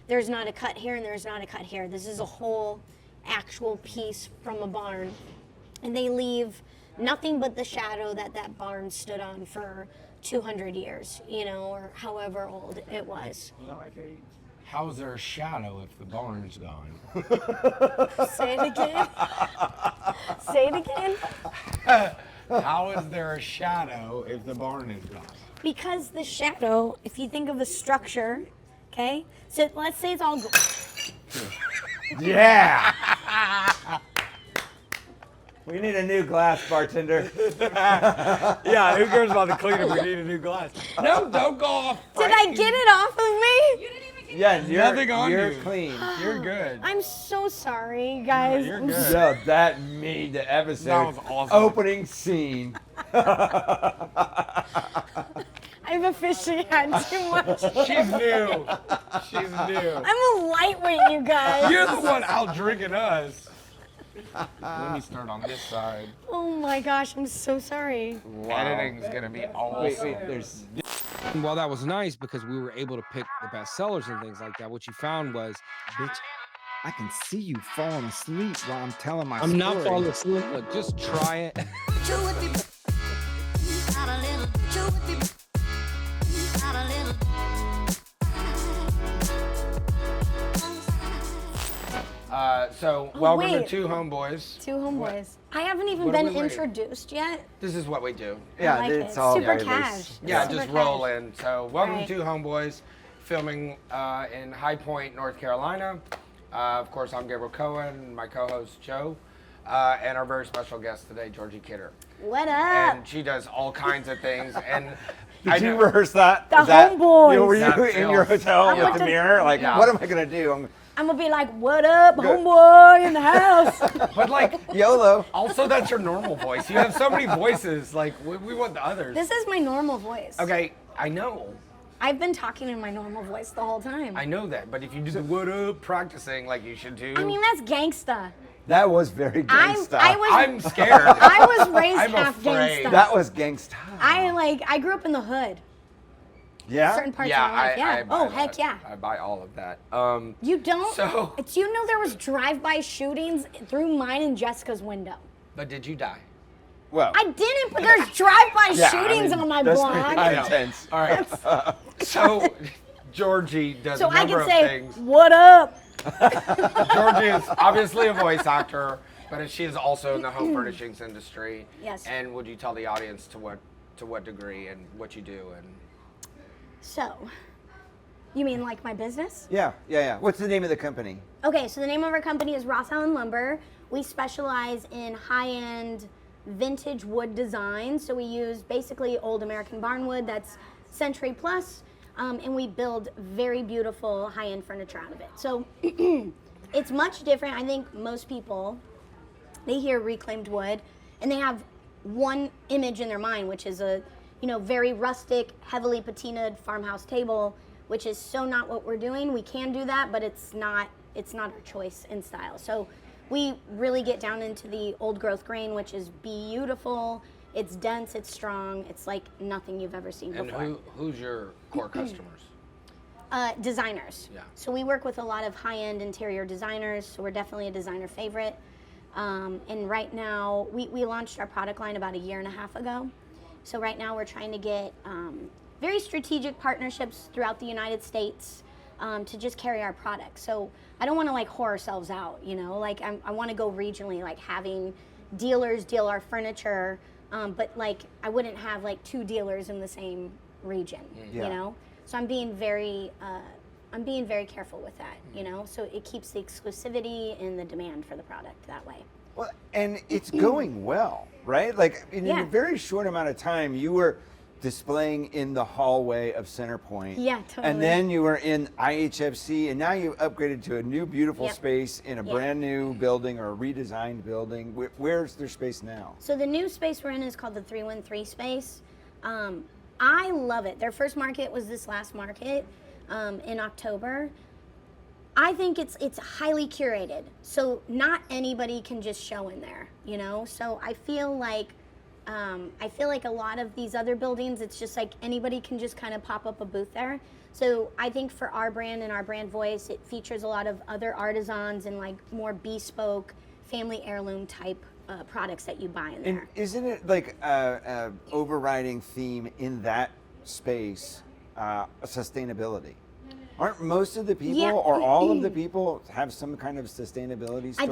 there's not a cut here and there's not a cut here. This is a whole actual piece from a barn. And they leave nothing but the shadow that barn stood on for 200 years, or however old it was. How's there a shadow if the barn's gone? Say it again. Say it again. How is there a shadow if the barn is gone? Because the shadow, if you think of a structure, okay? So let's say it's all... Yeah! We need a new glass, bartender. Yeah, who cares about the cleanup? We need a new glass. No, don't go off. Did I get it off of me? You didn't even get Yeah, Nothing on you're you. clean. You're good. I'm so sorry, guys. You're good. So that made the episode That was awesome. opening scene. I've officially had too much. She's new. She's new. I'm a lightweight, you guys. You're the one out drinking us. Let me start on this side. Oh my gosh, I'm so sorry. Editing's gonna be awesome. Wait, there's... Well, that was nice because we were able to pick the best sellers and things like that. What you found was, Bitch, I can see you falling asleep while I'm telling my I'm story. not falling asleep. Look, just try it. So welcome to wait. Two Homeboys. Two homeboys. I haven't even What are been we waiting? introduced yet. This is what we do. Yeah, I like it's it. all Super very cash. loose. Yeah, Super just cash. roll in. So welcome Right. to Two Homeboys, filming in High Point, North Carolina. Of course, I'm Gabriel Cohen, my co-host Joe, and our very special guest today, Georgie Kidder. What up? And she does all kinds of things. And Did you rehearse that? The Is that- homeboys. Were you That in your feels- hotel I'm with with the the- mirror? Like, Yeah. what am I going to do? I'm gonna be like, what up, homeboy in the house? But like, YOLO. also that's your normal voice. You have so many voices. Like we want the others. This is my normal voice. Okay, I know. I've been talking in my normal voice the whole time. I know that. But if you do the what up practicing like you should do. I mean, that's gangsta. That was very gangsta. I'm scared. I was raised I'm half afraid. gangsta. That was gangsta. I grew up in the hood. Yeah? Certain parts Yeah, of my life. Yeah. I buy Oh, heck that. yeah. I buy all of that. You don't? So- Do you know there was drive-by shootings through mine and Jessica's window? But did you die? Well, I didn't, but there's drive-by yeah, I shootings mean, on my that's block. pretty intense. All right. So Georgie does So a I number can of say, things. what up? Georgie is obviously a voice actor, but she is also in the home furnishings industry. Yes. And would you tell the audience to what degree and what you do and So, you mean like my business? Yeah. What's the name of the company? Okay, so the name of our company is Ross Allen Lumber. We specialize in high-end vintage wood design. So we use basically old American barnwood that's century plus, and we build very beautiful high-end furniture out of it. So it's much different. I think most people, they hear reclaimed wood and they have one image in their mind, which is a very rustic, heavily patinaed farmhouse table, which is so not what we're doing. We can do that, but it's not our choice in style. So we really get down into the old growth grain, which is beautiful. It's dense, it's strong. It's like nothing you've ever seen and before. who's your core customers? Designers. Yeah. So we work with a lot of high-end interior designers, so we're definitely a designer favorite. And right now, we launched our product line about 1.5 years ago. So right now we're trying to get very strategic partnerships throughout the United States to just carry our product. So I don't want to like whore ourselves out, like I want to go regionally, like having dealers deal our furniture, but like I wouldn't have like 2 dealers in the same region, Yeah. So I'm being very careful with that, so it keeps the exclusivity and the demand for the product that way. Well, and it's going well, right? Like in Yeah. a very short amount of time, you were displaying in the hallway of Centerpoint. Yeah, totally. And then you were in IHFC, and now you've upgraded to a new beautiful Yep. space in a Yeah. brand new building or a redesigned building. Where's their space now? So the new space we're in is called the 313 space. I love it. Their first market was this last market in October. I think it's highly curated, so not anybody can just show in there, So I feel like a lot of these other buildings, it's just like anybody can just kind of pop up a booth there. So I think for our brand and our brand voice, it features a lot of other artisans and like more bespoke family heirloom type products that you buy in there. And isn't it like a overriding theme in that space, sustainability? Aren't most of the people or all of the people have some kind of sustainability story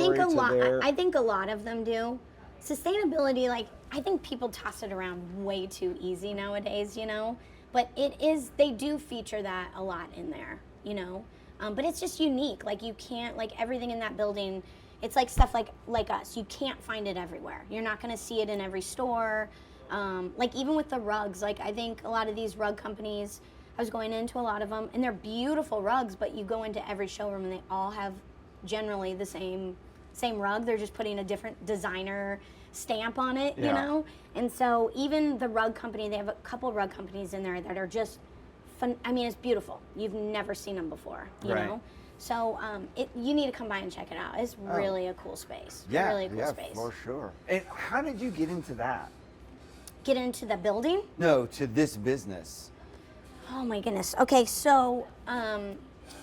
I think a lot of them do. Sustainability, like, I think people toss it around way too easy nowadays, you know? But they do feature that a lot in there, you know? But it's just unique. Like, you can't, like, everything in that building, it's like stuff like us. You can't find it everywhere. You're not going to see it in every store. Like, even with the rugs, like, I think a lot of these rug companies, I was going into a lot of them, and they're beautiful rugs, but you go into every showroom and they all have generally the same rug. They're just putting a different designer stamp on it, you know? And so even the rug company, they have a couple rug companies in there that are just fun. I mean, it's beautiful. You've never seen them before, you know? So you need to come by and check it out. It's really a cool space. Yeah, really cool space. For sure. And how did you get into that? Get into the building? No, to this business. Oh my goodness. Okay, so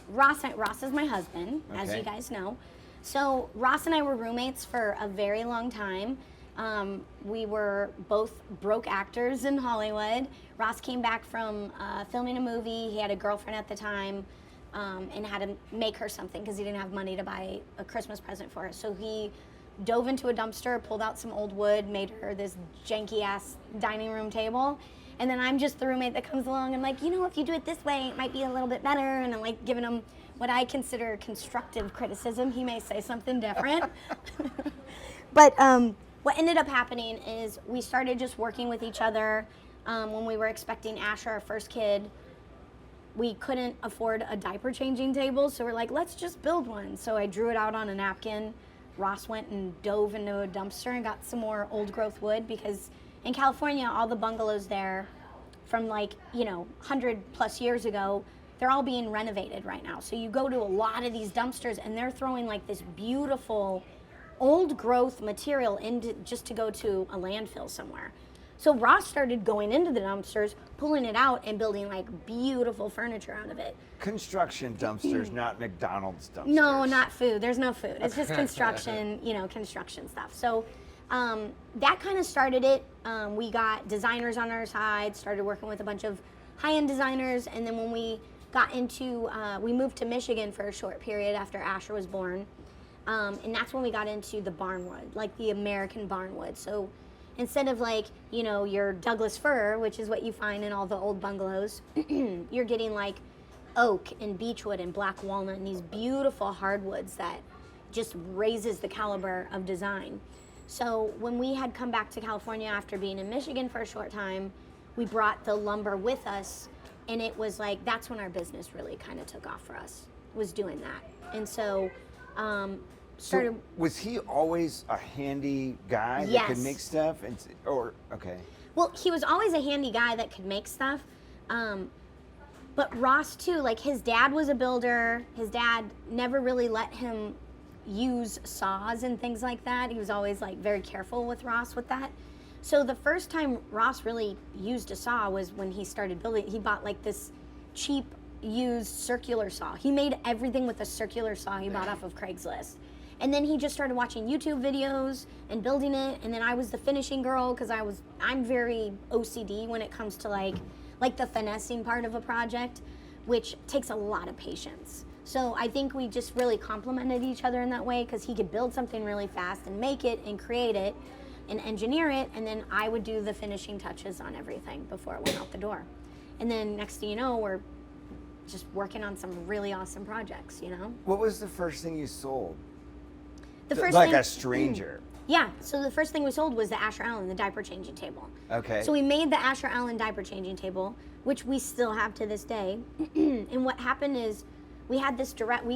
Ross is my husband, as you guys know. So Ross and I were roommates for a very long time. We were both broke actors in Hollywood. Ross came back from filming a movie. He had a girlfriend at the time and had to make her something because he didn't have money to buy a Christmas present for her. So he dove into a dumpster, pulled out some old wood, made her this janky-ass dining room table. And then I'm just the roommate that comes along and like, you know, if you do it this way, it might be a little bit better. And I'm like giving him what I consider constructive criticism. He may say something different. But what ended up happening is we started just working with each other. When we were expecting Asher, our first kid, we couldn't afford a diaper changing table. So we're like, let's just build one. So I drew it out on a napkin. Ross went and dove into a dumpster and got some more old growth wood because in California, all the bungalows there from like, you know, 100 plus years ago, they're all being renovated right now. So you go to a lot of these dumpsters and they're throwing like this beautiful old growth material into just to go to a landfill somewhere. So Ross started going into the dumpsters, pulling it out and building like beautiful furniture out of it. Construction dumpsters, not McDonald's dumpsters. No, not food. There's no food. It's just construction, you know, construction stuff. So that kind of started it. We got designers on our side, started working with a bunch of high-end designers, and then when we got into, we moved to Michigan for a short period after Asher was born, and that's when we got into the barnwood, like the American barnwood. So instead of like, you know, your Douglas fir, which is what you find in all the old bungalows, you're getting like oak and beechwood and black walnut and these beautiful hardwoods that just raises the caliber of design. So when we had come back to California after being in Michigan for a short time, we brought the lumber with us, and it was like, that's when our business really kind of took off for us, was doing that. And so started. So was he always a handy guy that could make stuff? Okay. Well, he was always a handy guy that could make stuff. But Ross too, like his dad was a builder. His dad never really let him use saws and things like that. He was always like very careful with Ross with that. So the first time Ross really used a saw was when he started building. He bought like this cheap used circular saw. He made everything with a circular saw he bought off of Craigslist. And then he just started watching YouTube videos and building it. And then I was the finishing girl because I'm very OCD when it comes to like the finessing part of a project, which takes a lot of patience. So I think we just really complemented each other in that way because he could build something really fast and make it and create it and engineer it, and then I would do the finishing touches on everything before it went out the door. And then next thing you know, we're just working on some really awesome projects, you know? What was the first thing you sold? The first like thing, a stranger? Yeah, so the first thing we sold was the Asher Allen, the diaper changing table. Okay. So we made the Asher Allen diaper changing table, which we still have to this day. And what happened is we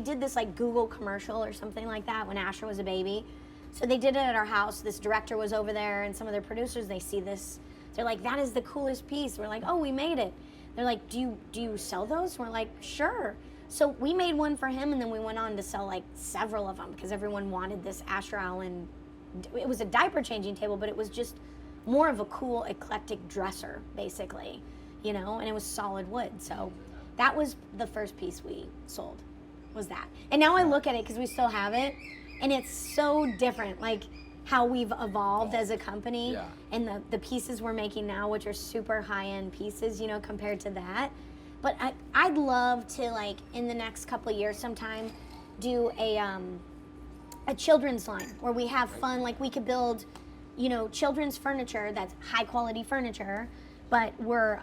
did this like Google commercial or something like that when Asher was a baby. So they did it at our house. This director was over there and some of their producers, they see this. They're like, that is the coolest piece. We're like, oh, we made it. They're like, do you sell those? We're like, sure. So we made one for him and then we went on to sell like several of them because everyone wanted this Asher Allen. It was a diaper changing table, but it was just more of a cool eclectic dresser basically, you know, and it was solid wood. So That was the first piece we sold, was that. And now I look at it, because we still have it, and it's so different, like how we've evolved as a company, Yeah. and the pieces we're making now, which are super high-end pieces, you know, compared to that. But I'd love to, like, in the next couple of years sometime, do a children's line where we have fun, like we could build, you know, children's furniture that's high-quality furniture, but we're,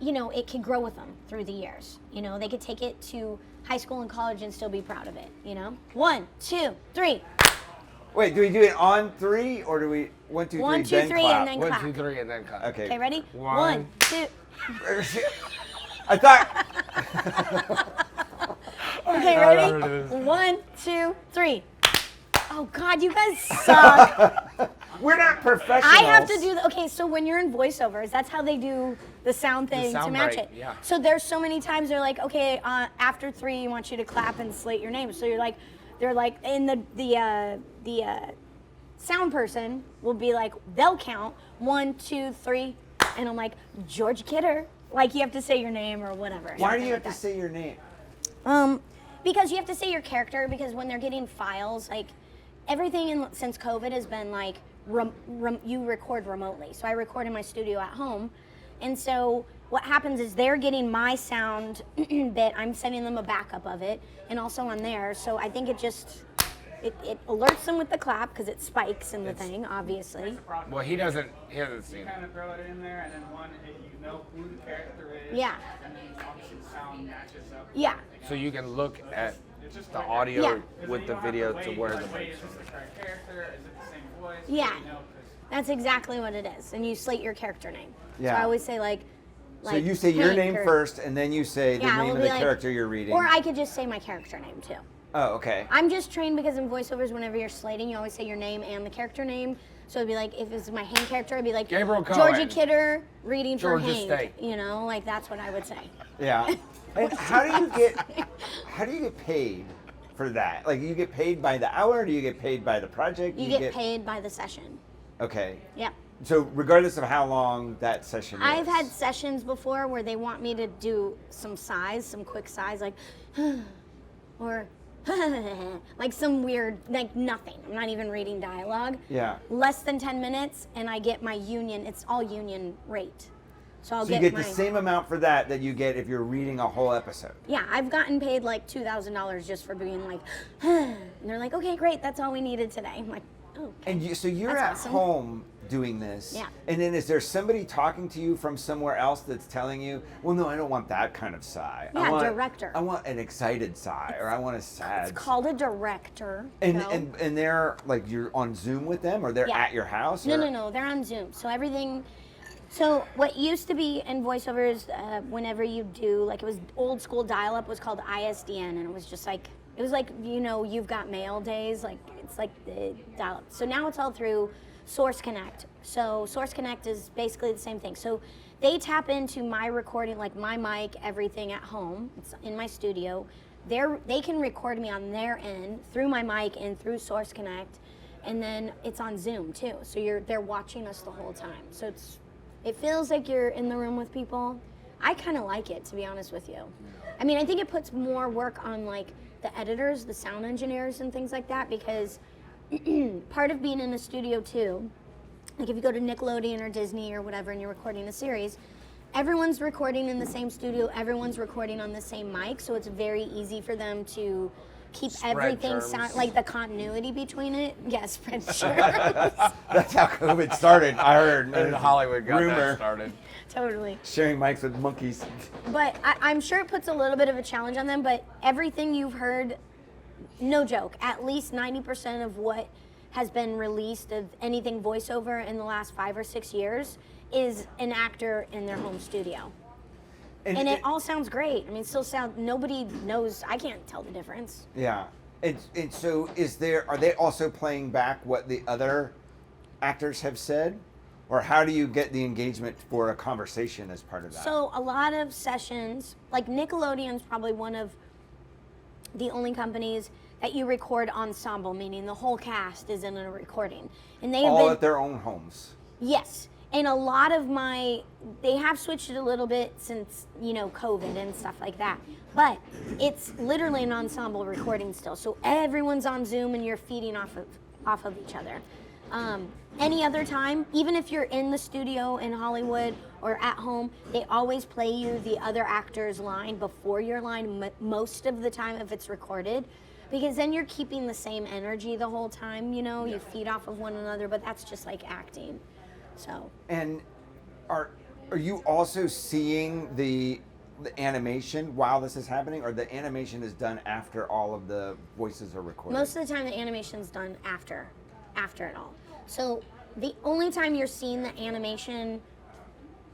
you know, it could grow with them through the years. You know, they could take it to high school and college and still be proud of it, you know? 1, 2, 3. Wait, do we do it on 3 or do we 1, 2, 3, 1, 2, then 3, clap? and then 1, clap. 2, 3, and then cut. Okay. Okay, ready? 1. 1, 2. I thought. Okay, ready? 1, 2, 3. Oh God, you guys suck. We're not professionals. I have to do okay, so when you're in voiceovers, that's how they do the sound thing to sound match bite, it. yeah. So there's so many times they're like, okay, after 3, you want you to clap and slate your name. So you're like, they're like, and the sound person will be like, they'll count 1, 2, 3, and I'm like, Georgie Kidder. Like you have to say your name or whatever. Why do something you like have to that. say your name? Because you have to say your character, because when they're getting files, like everything since COVID has been like you record remotely. So I record in my studio at home. And so what happens is they're getting my sound bit, I'm sending them a backup of it, and also on theirs. So I think it it alerts them with the clap because it spikes in the thing, obviously. Well, he hasn't seen You it. kind of throw it in there, and then if you know who the character is, Yeah. and then obviously the sound matches up. Yeah. So you can look at It's just the like audio Yeah. with the video to where the Is mic's this the correct character? Is it the same voice? Yeah. You know, 'cause That's exactly what it is. And you slate your character name. So Yeah. I always say like So you say your Hank name or- first, and then you say the Yeah, name we'll of be the like- character you're reading. Or I could just say my character name too. Oh, okay. I'm just trained because in voiceovers, whenever you're slating, you always say your name and the character name. So it'd be like, if it's my Hank character, it'd be like Gabriel Georgie Cohen. Kidder reading for Georgia Hank. State. You know, like that's what I would say. Yeah. And how do you get paid for that? Like, you get paid by the hour? Or do you get paid by the project? You get paid by the session. Okay. Yep. So regardless of how long that session is. I've had sessions before where they want me to do some quick sighs, like, or like some weird, like nothing. I'm not even reading dialogue. Yeah. Less than 10 minutes, and I get my union. It's all union rate. So I'll So you get get my, the same amount for that you get if you're reading a whole episode. Yeah, I've gotten paid like $2,000 just for being like, and they're like, okay, great, that's all we needed today. I'm like, oh. Okay. And you're That's at awesome. home doing this. Yeah. And then is there somebody talking to you from somewhere else that's telling you, well, no, I don't want that kind of sigh. Yeah, director. I want an excited sigh, or I want a sad. It's called a director. And, no? and they're like, you're on Zoom with them, or they're Yeah. at your house? No, or- no, no. They're on Zoom. So everything. So what used to be in voiceovers, whenever you do, like it was old school dial-up, was called ISDN, and it was just like, it was like, you know, You've Got Mail days, like it's like the dial-up. So now it's all through Source Connect. So Source Connect is basically the same thing. So they tap into my recording, like my mic, everything at home. It's in my studio. They can record me on their end through my mic and through Source Connect, and then it's on Zoom too. So they're watching us the whole time. So it feels like you're in the room with people. I kind of like it, to be honest with you. I mean, I think it puts more work on like the editors, the sound engineers, and things like that, because part of being in a studio too, like if you go to Nickelodeon or Disney or whatever and you're recording a series, everyone's recording in the same studio, everyone's recording on the same mic, so it's very easy for them to keep Spread everything germs. sound like the continuity between it. Yes, spread germs. That's how COVID started. I heard. And Hollywood got rumor. that started. Totally. Sharing mics with monkeys. But I'm sure it puts a little bit of a challenge on them, but everything you've heard, no joke, at least 90% of what has been released of anything voiceover in the last 5 or 6 years is an actor in their home studio. And it all sounds great. I mean, nobody knows, I can't tell the difference. Yeah. And so are they also playing back what the other actors have said? Or how do you get the engagement for a conversation as part of that? So a lot of sessions, like Nickelodeon's probably one of the only companies that you record ensemble, meaning the whole cast is in a recording. And they have all been, at their own homes. yes. And a lot of they have switched it a little bit since, COVID and stuff like that. But it's literally an ensemble recording still. So everyone's on Zoom and you're feeding off of each other. Any other time, even if you're in the studio in Hollywood or at home, they always play you the other actor's line before your line most of the time if it's recorded. Because then you're keeping the same energy the whole time, you feed off of one another, but that's just like acting. So. And are you also seeing the animation while this is happening, or the animation is done after all of the voices are recorded? Most of the time the animation's done after it all. So the only time you're seeing the animation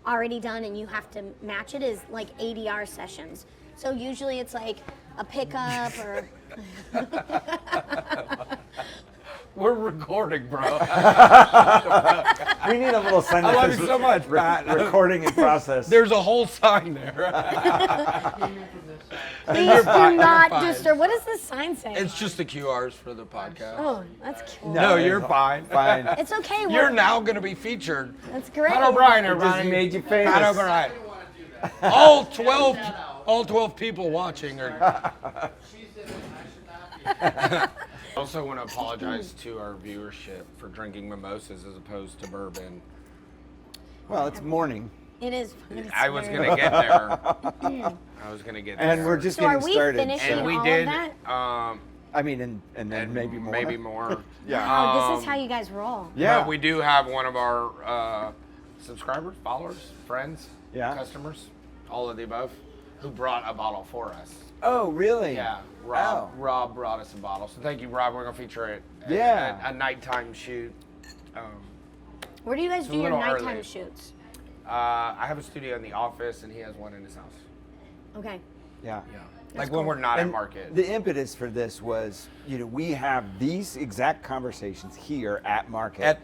already done and you have to match it is like ADR sessions. So usually it's like a pickup or... We're recording, bro. We need a little sign I that love says you so much, Pat. recording in process. There's a whole sign there. Please do not disturb. What does this sign say? It's just the QRs for the podcast. Oh, that's cool. No, you're fine. Fine. It's okay. You're now going to be featured. That's great. Pat O'Brien, It just everybody. made you famous. Pat O'Brien. All 12 people watching are. I also want to apologize to our viewership for drinking mimosas as opposed to bourbon. Well, it's morning. It is. I was going to get there. I was going to get there. And we're just So getting are we started. finishing And we all did. of that? I mean, and then maybe more. Maybe more. Yeah. Wow, this is how you guys roll. Yeah. But we do have one of our subscribers, followers, friends, Yeah. customers, all of the above, who brought a bottle for us. Oh, really? Yeah, Rob brought us a bottle. So thank you, Rob. We're gonna feature it. Yeah. A nighttime shoot. Where do you guys It's a do your little nighttime early. shoots? I have a studio in the office, and he has one in his house. Okay. Yeah. Yeah. Like when we're not at And market. the impetus for this was, we have these exact conversations here at market.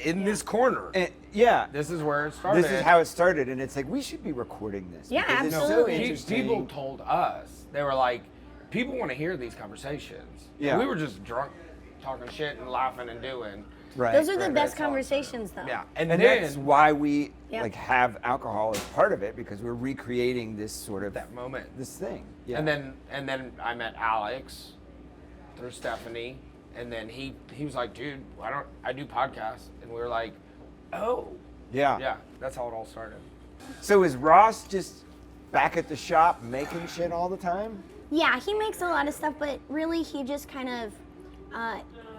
In this corner. And, yeah. This is where it started. This is how it started, and it's like we should be recording this. Yeah, because It's so absolutely. interesting. People told us, they were like, people want to hear these conversations. Yeah. And we were just drunk, talking shit and laughing and doing. Right. Those are the Right, best that's all. conversations, though. Yeah. and then that's why we Yep. have alcohol as part of it, because we're recreating this sort of that moment. this thing. Yeah. And then I met Alex through Stephanie, and then he was like, dude, why don't I do podcasts? And we were like, oh. Yeah, that's how it all started. So is Ross just back at the shop making shit all the time? Yeah, he makes a lot of stuff, but really he just kind of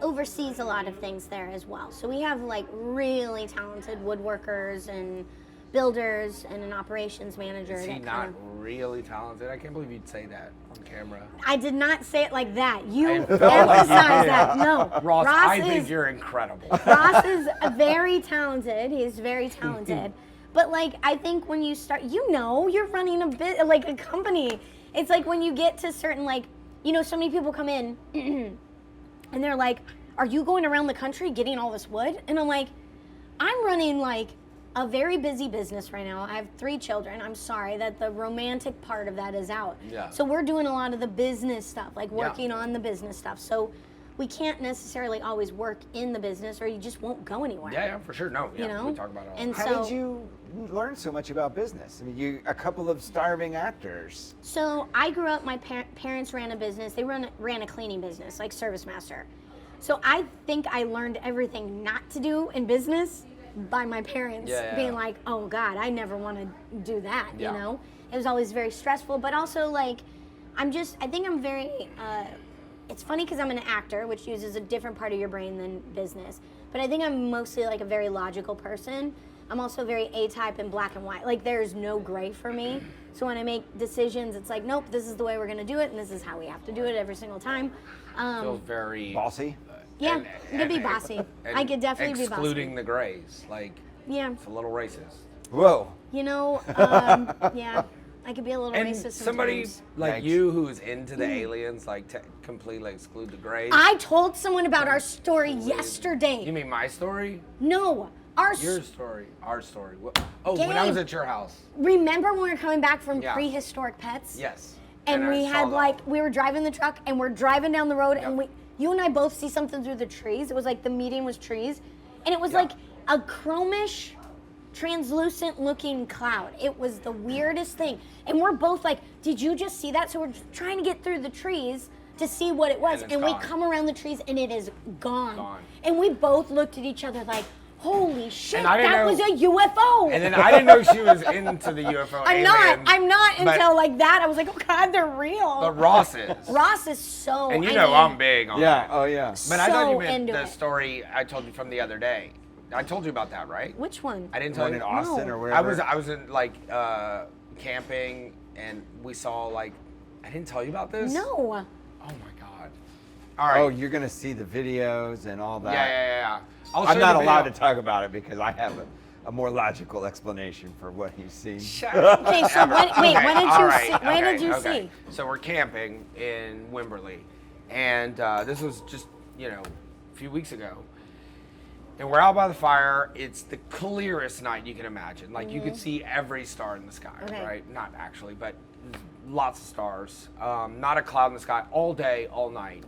oversees a lot of things there as well. So we have like really talented woodworkers and builders and an operations manager. Is he that not kind of, really talented? I can't believe you'd say that on camera. I did not say it like that. You I emphasize felt like you that. No, Ross, I is, think you're incredible. Ross is very talented. He's very talented. But like, I think when you start, you're running a bit like a company. It's like when you get to certain so many people come in and they're like, are you going around the country getting all this wood? And I'm like, I'm running like a very busy business right now. I have 3 children. I'm sorry that the romantic part of that is out. Yeah. So we're doing a lot of the business stuff, like working on the business stuff. So we can't necessarily always work in the business or you just won't go anywhere. Yeah, for sure. No, yeah, You know? we talk about it all. And How so, did you learn so much about business? I mean, you a couple of starving actors. So I grew up, my parents ran a business. They ran a cleaning business, like Service Master. So I think I learned everything not to do in business by my parents being like, oh God, I never want to do that, Yeah. you know? It was always very stressful, but also like, I think I'm very, it's funny because I'm an actor, which uses a different part of your brain than business. But I think I'm mostly like a very logical person. I'm also very A-type and black and white. Like there's no gray for me. So when I make decisions, it's like, nope, this is the way we're gonna do it, and this is how we have to do it every single time. Feels very Bossy? Yeah, you could be bossy. I could definitely be bossy. excluding the grays, like Yeah, it's a little racist. Whoa. yeah, I could be a little And racist somebody sometimes. like Thanks. you who's into the aliens, like to completely exclude the grays. I told someone about our story yesterday. You mean my story? No, our Your story? Our story? What? Oh, when I was at your house. remember when we were coming back from Yeah. prehistoric pets? Yes. And I we saw had that. we were driving the truck and we're driving down the road and Yep. you and I both see something through the trees. It was like the median was trees. And it was Yeah. like a chromish translucent looking cloud. It was the weirdest thing. And we're both like, did you just see that? So we're trying to get through the trees to see what it was. And we come around the trees and it is gone. And we both looked at each other like, holy shit, that was a UFO. And then I didn't know she was into the UFO I'm not until like that. I was like, oh God, they're real. But Ross is. Ross is so. And I'm big on it. Oh yeah. But I thought you meant the story I told you from the other day. I told you about that, right? Which one? I didn't tell you. In Austin or wherever. I was in like camping and we saw like, I didn't tell you about this? No. Oh my God. All right. Oh, you're gonna see the videos and all that. Yeah. I'm not allowed to talk about it because I have a more logical explanation for what he's seen. Okay, so when did you see? So we're camping in Wimberley, and this was just a few weeks ago. And we're out by the fire. It's the clearest night you can imagine. Like you could see every star in the sky, right? Not actually, but lots of stars. Not a cloud in the sky all day, all night.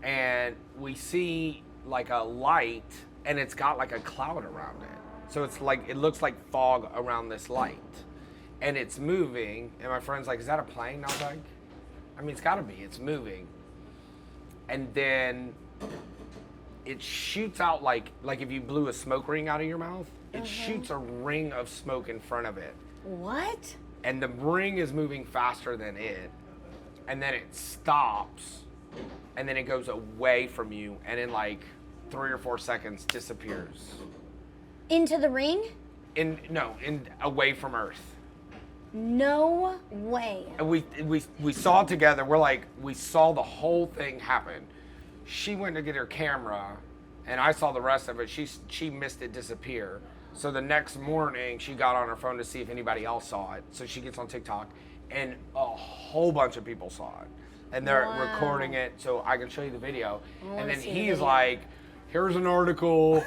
And we see like a light, and it's got like a cloud around it. So it's like, it looks like fog around this light. And it's moving, and my friend's like, is that a plane? And I was like, I mean, it's gotta be, it's moving. And then it shoots out like if you blew a smoke ring out of your mouth, it shoots a ring of smoke in front of it. What? And the ring is moving faster than it. And then it stops, and then it goes away from you, and in like 3 or 4 seconds disappears. Into the ring? Away from Earth. No way. And we saw it together. We're like, we saw the whole thing happen. She went to get her camera, and I saw the rest of it. She missed it disappear. So the next morning, she got on her phone to see if anybody else saw it. So she gets on TikTok, and a whole bunch of people saw it. And they're recording it, so I can show you the video. And then he's like, here's an article,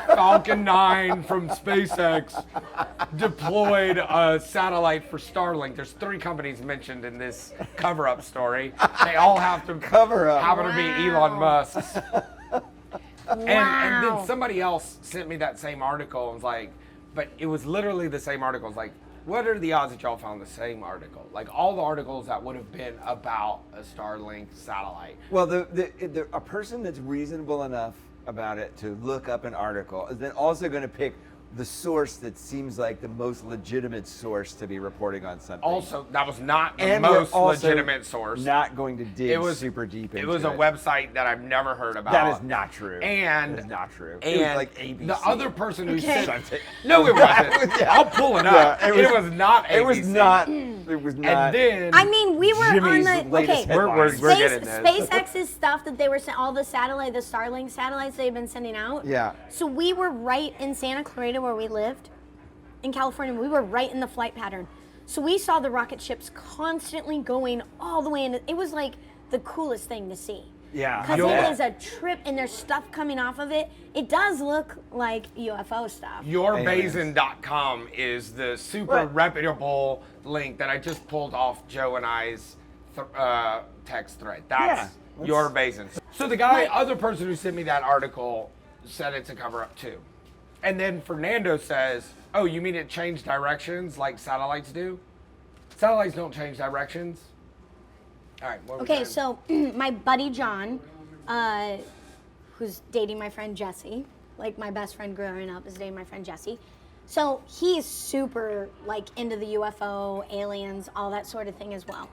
Falcon 9 from SpaceX deployed a satellite for Starlink. There's 3 companies mentioned in this cover-up story. They all have to happen to be Elon Musk's. And then somebody else sent me that same article and was like, but it was literally the same article. It's like, what are the odds that y'all found the same article? Like all the articles that would have been about a Starlink satellite. Well, a person that's reasonable enough about it to look up an article is then also going to pick the source that seems like the most legitimate source to be reporting on something. Also, that was not the most legitimate source. Not going to dig super deep into it. It was a website that I've never heard about. That is not true. And that is not true. And it was like ABC. The other person who said, no, it wasn't. I'll pull it up. Yeah, it was not ABC. It was not. It was not. And then I mean, we were Jimmy's on the latest headlines. we're getting this. SpaceX's stuff that they were all the Starlink satellites they've been sending out. Yeah. So we were right in Santa Clarita where we lived. In California, we were right in the flight pattern. So we saw the rocket ships constantly going all the way in. It was like the coolest thing to see. Yeah. Because it is a trip and there's stuff coming off of it. It does look like UFO stuff. Yourbasin.com is the super reputable link that I just pulled off Joe and I's text thread. That's Your Basin. So the other person who sent me that article said it's a cover-up too. And then Fernando says, oh, you mean it changed directions like satellites do? Satellites don't change directions. All right. Okay, so my buddy John, who's dating my friend Jesse, like my best friend growing up is dating my friend Jesse. So he's super like into the UFO, aliens, all that sort of thing as well.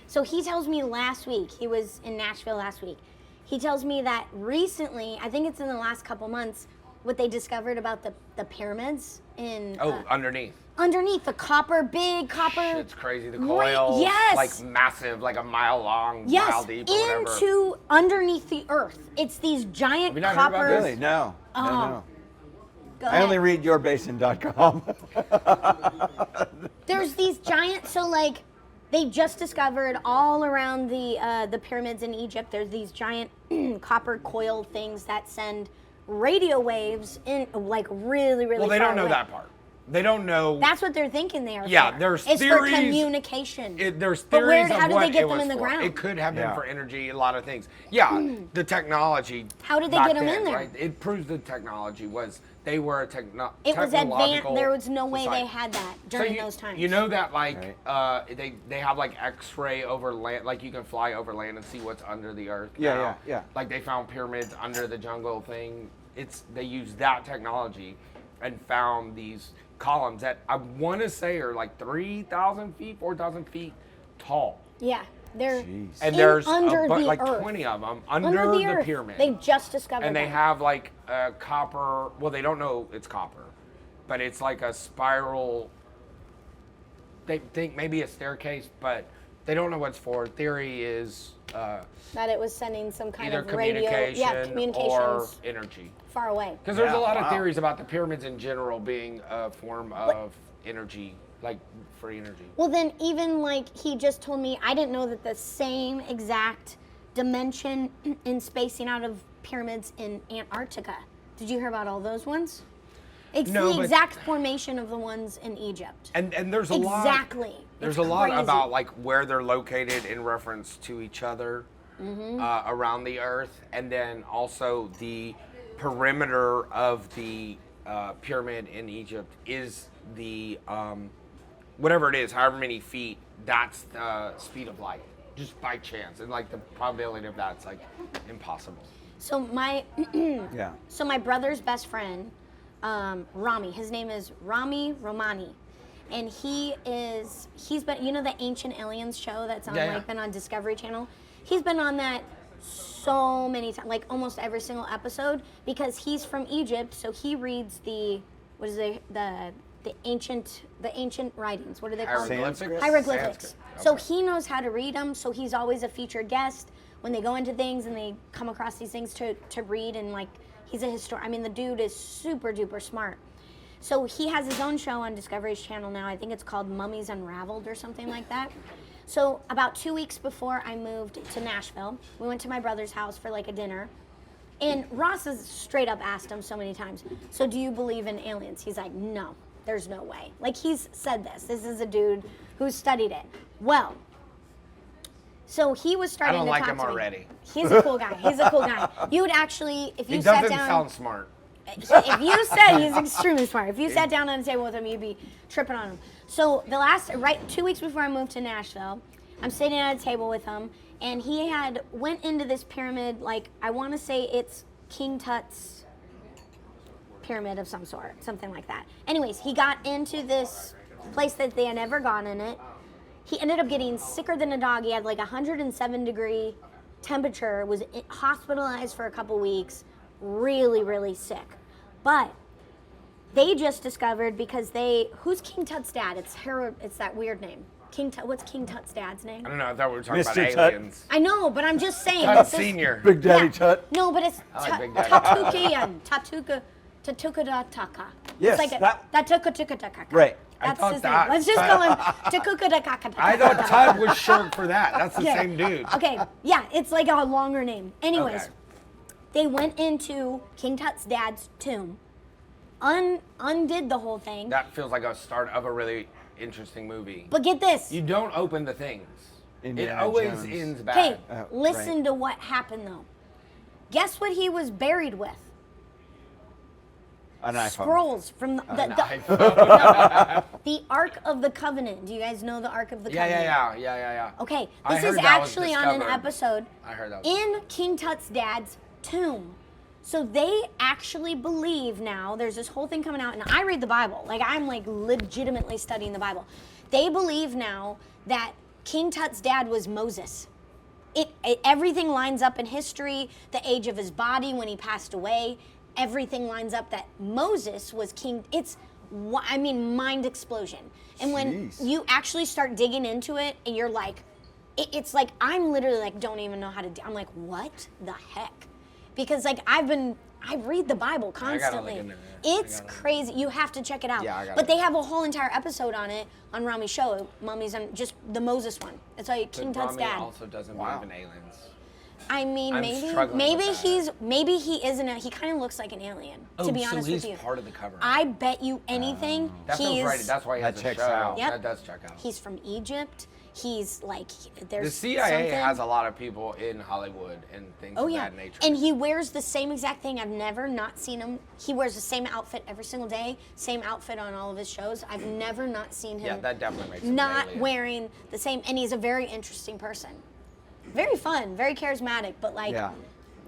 So he tells me last week, he was in Nashville last week, he tells me that recently, I think it's in the last couple months, what they discovered about the pyramids in underneath the big copper. Shit's crazy. The coils, like massive, like a mile long, mile deep, or whatever. Underneath the earth. It's these giant Have you not copper. Heard about this? Really? No. No. I only read yourbasin.com. There's these giant. So like, they just discovered all around the pyramids in Egypt. There's these giant copper coil things that send radio waves in like really Well, they far don't know away. that part. They don't know. That's what they're thinking they are. Yeah, for. there's it's theories. for communication. There's But theories how of did what they get it them was in the for. ground? It could have been Yeah. for energy, a lot of things. Yeah, the technology. How did they back get 'em then, in there? Right? It proves the technology was they were a It was advanced. technological There was no way society. they had that So during you, those times. You know that they have like X-ray over land, like you can fly over land and see what's under the earth. Yeah, now. yeah. Like they found pyramids under the jungle thing. They used that technology and found these columns that I want to say are like 3,000 feet, 4,000 feet tall. Yeah, they're Jeez. And in there's under the like earth. 20 of them under the earth. pyramid. They just discovered and they that. have like a copper. Well, they don't know it's copper, but it's like a spiral. They think maybe a staircase, but they don't know what it's for. Theory is that it was sending some kind either of radio, communication or communications energy. far away. Because there's a Yeah, lot of wow. theories about the pyramids in general being a form of energy, like free energy. Well, then even like he just told me, I didn't know that the same exact dimension in spacing out of pyramids in Antarctica. Did you hear about all those ones? It's No, the but- exact formation of the ones in Egypt. And there's a lot. Exactly. There's It's a lot crazy. about like where they're located in reference to each other around the Earth, and then also the perimeter of the pyramid in Egypt is the whatever it is, however many feet. That's the speed of light, just by chance, and like the probability of that's like impossible. So my Yeah. So my brother's best friend, Rami, his name is Rami Romani. And he's been, you know, the Ancient Aliens show that's on, Yeah, like, been on Discovery Channel? He's been on that so many times, like almost every single episode, because he's from Egypt, so he reads the ancient writings. What are they called? Hieroglyphics? Hieroglyphics. Sanskrit. So Okay. he knows how to read them, so he's always a featured guest when they go into things and they come across these things to read, and like he's a historian. I mean, the dude is super duper smart. So he has his own show on Discovery's channel now. I think it's called Mummies Unraveled or something like that. So about 2 weeks before I moved to Nashville, we went to my brother's house for like a dinner. And Ross has straight up asked him so many times, so do you believe in aliens? He's like, no, there's no way. Like he's said this. This is a dude who's studied it. Well, so he was starting I don't to like talk him to me. already. He's a cool guy. He's a cool guy. You would actually, if you He sat doesn't down. sound smart. If you said he's extremely smart, if you sat down on a table with him, you'd be tripping on him. So 2 weeks before I moved to Nashville, I'm sitting at a table with him, and he had went into this pyramid, like I want to say it's King Tut's pyramid of some sort, something like that. Anyways, he got into this place that they had never gone in it. He ended up getting sicker than a dog. He had like 107-degree temperature, was hospitalized for a couple weeks, really, really sick. But they just discovered, because who's King Tut's dad? It's that weird name. King Tut. What's King Tut's dad's name? I don't know. I thought we were talking about Mr. Tut. aliens. I know, but I'm just saying. Tut this is- Senior. Big Daddy yeah. Tut. No, but it's I like Big Daddy. Tatuka. Yes, It's like that- Tatuka. Right. I That's thought his name. that- Let's just call him Tatuka. I thought Tut was short for that. That's the same dude. Okay, yeah, it's like a longer name. Anyways, Okay. they went into King Tut's dad's tomb, undid the whole thing. That feels like a start of a really interesting movie. But get this. You don't open the things. Indiana it always Jones. ends bad. Okay, Oh, listen right. to what happened though. Guess what he was buried with? An iPhone. Scrolls from the Ark of the Covenant. Do you guys know the Ark of the Covenant? Yeah. Okay, I this heard is that was actually on an discovered. episode I heard that. Was in King Tut's dad's tomb. So they actually believe now, there's this whole thing coming out, and I read the Bible. Like, I'm like legitimately studying the Bible. They believe now that King Tut's dad was Moses. Everything lines up in history, the age of his body when he passed away, everything lines up that Moses was king. Mind explosion. And when Jeez. you actually start digging into it, and you're like, it's like, I'm literally like, don't even know how to, I'm like, what the heck? Because like, I read the Bible I gotta look constantly. into it. I It's gotta look crazy. You have to check it out. Yeah, I gotta But they look. have a whole entire episode on it on Rami's show, Mummies, and just the Moses one. It's like King But Tut's Rami dad. also doesn't Wow. believe in aliens. I mean, I'm struggling maybe with that. maybe he isn't. He kind of looks like an alien. To be honest so he's with you, part of the cover. I bet you anything. That feels he's right. That's why he has That a checks show. out. Yep. That does check out. He's from Egypt. He's like there's The CIA something. has a lot of people in Hollywood and things Oh of yeah, that nature. and he wears the same exact thing. I've never not seen him. He wears the same outfit every single day. Same outfit on all of his shows. I've never not seen him. yeah, that definitely makes him not alien. wearing the same. And he's a very interesting person. Very fun, very charismatic. But like, Yeah.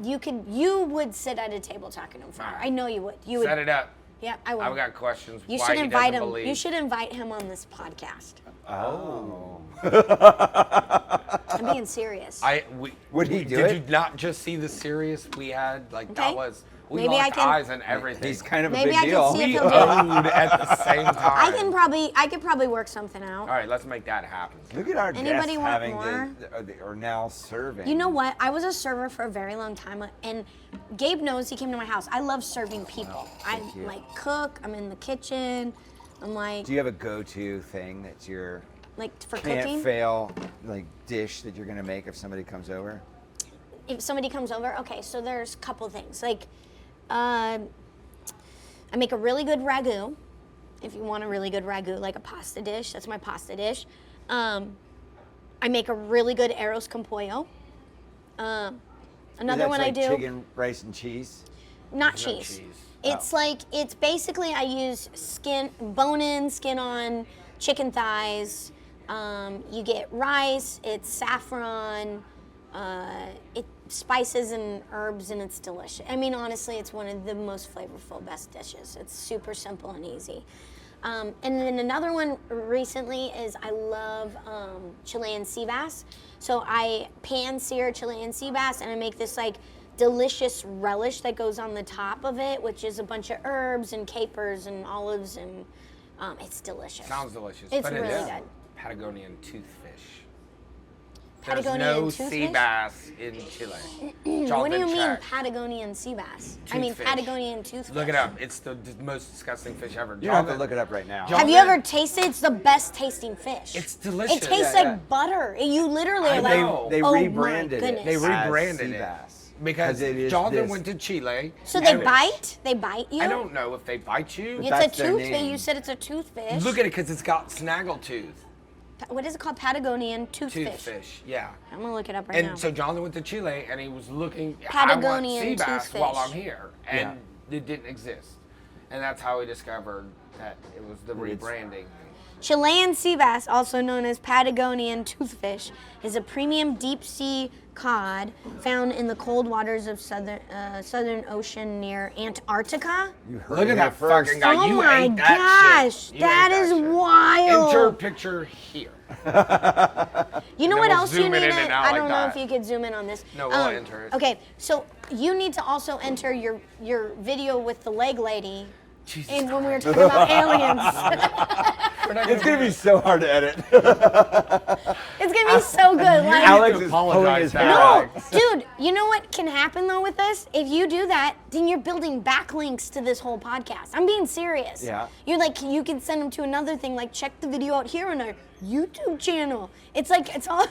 you would sit at a table talking to him for an hour. I know you would. You would. Set it up. Yeah, I would. I've got questions. You why should he invite doesn't him. believe. You should invite him on this podcast. Oh. I'm being serious. Would he do did it? you not just see the serious we had? Like that Okay. was we Maybe I locked can- eyes and everything. He's kind of a Maybe big I can deal. see if we he'll do it. owed at the same time. I could probably work something out. All right, let's make that happen. Look at our Anybody guests want having more? or now serving. You know what? I was a server for a very long time, and Gabe knows. He came to my house. I love serving people. I thank you. like cook. I'm in the kitchen. I'm like Do you have a go-to thing that you're for can't cooking. fail like dish that you're gonna make if somebody comes over? If somebody comes over, okay. So there's a couple things. Like, I make a really good ragu. If you want a really good ragu, like a pasta dish, that's my pasta dish. I make a really good arroz con pollo. Another That's one like I do. chicken, rice, and cheese. Not There's no cheese. cheese. It's like it's basically I use bone in, skin on chicken thighs. You get rice. It's saffron. It spices and herbs, and it's delicious. I mean, honestly, it's one of the most flavorful, best dishes. It's super simple and easy. And then another one recently is I love Chilean sea bass. So I pan sear Chilean sea bass, and I make this like delicious relish that goes on the top of it, which is a bunch of herbs and capers and olives, and it's delicious. Sounds delicious. It's but really it's good. Patagonian toothfish. Patagonian There's no toothfish? sea bass in Chile. What do you Jonathan, mean check. Patagonian sea bass? I mean Toothfish. Patagonian toothfish. Look it up. It's the most disgusting fish ever. You don't have to Jonathan- look it up right now. Have you ever tasted? It's the best tasting fish. It's delicious. It tastes Yeah, like yeah. butter. You literally I are like, know. They oh rebranded my it. goodness. They as rebranded sea it. bass. Because it is Jonathan this- went to Chile. So they and- bite? They bite you? I don't know if they bite you. It's That's a their toothfish. name. You said it's a toothfish. Look at it because it's got snaggletooth. What is it called? Patagonian toothfish. Toothfish, yeah. I'm gonna look it up right now. And so Jonathan went to Chile and he was looking. Patagonian I want sea bass toothfish. while I'm here, and Yeah. it didn't exist. And that's how he discovered that it was the It's- rebranding. Chilean sea bass, also known as Patagonian toothfish, is a premium deep sea cod found in the cold waters of Southern Ocean near Antarctica. You heard Look it at here that first. fucking guy. Oh You my ate that gosh, shit. You that ate is shit. wild. Enter picture here. You know then what we'll else you zoom it need in to? and out I like don't know that. if you could zoom in on this. No, we'll enter it. Okay, so you need to also enter your video with the leg lady. Jesus And when we were Christ. talking about aliens, We're not It's gonna be so hard to edit. it's gonna be so good. Like, Alex to is pulling apologize his to hair Alex. out. dude, you know what can happen though with this? If you do that, then you're building backlinks to this whole podcast. I'm being serious. Yeah. You're like, you can send them to another thing, like check the video out here on our YouTube channel. It's like, it's all.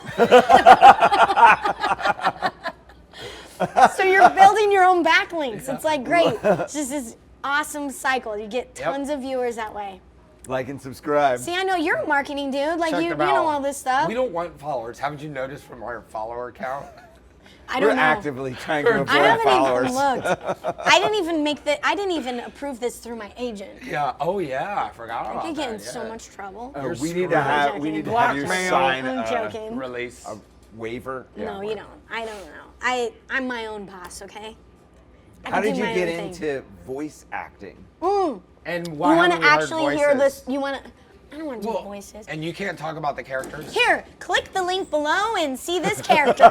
So you're building your own backlinks. It's like great. It's just this awesome cycle. You get tons of viewers that way. Like and subscribe. See, I know you're a marketing dude. Like Check you them know out. all this stuff. We don't want followers. Haven't you noticed from our follower count? I We're don't know. actively trying to I avoid haven't followers. even looked. I didn't even approve this through my agent. Yeah. Oh yeah. I forgot I about could that. get in so yeah. much trouble. Oh, You're we need screwed. to have I'm we need to joking. have you Blackmail. sign I'm a joking. Release. waiver. No, you don't. I don't know. I'm my own boss, okay? I How can did do you my get own thing. into voice acting? And You why want to haven't we heard actually hear voices? this? You want to? I don't want to do Well, voices. And you can't talk about the characters. Here, click the link below and see this character.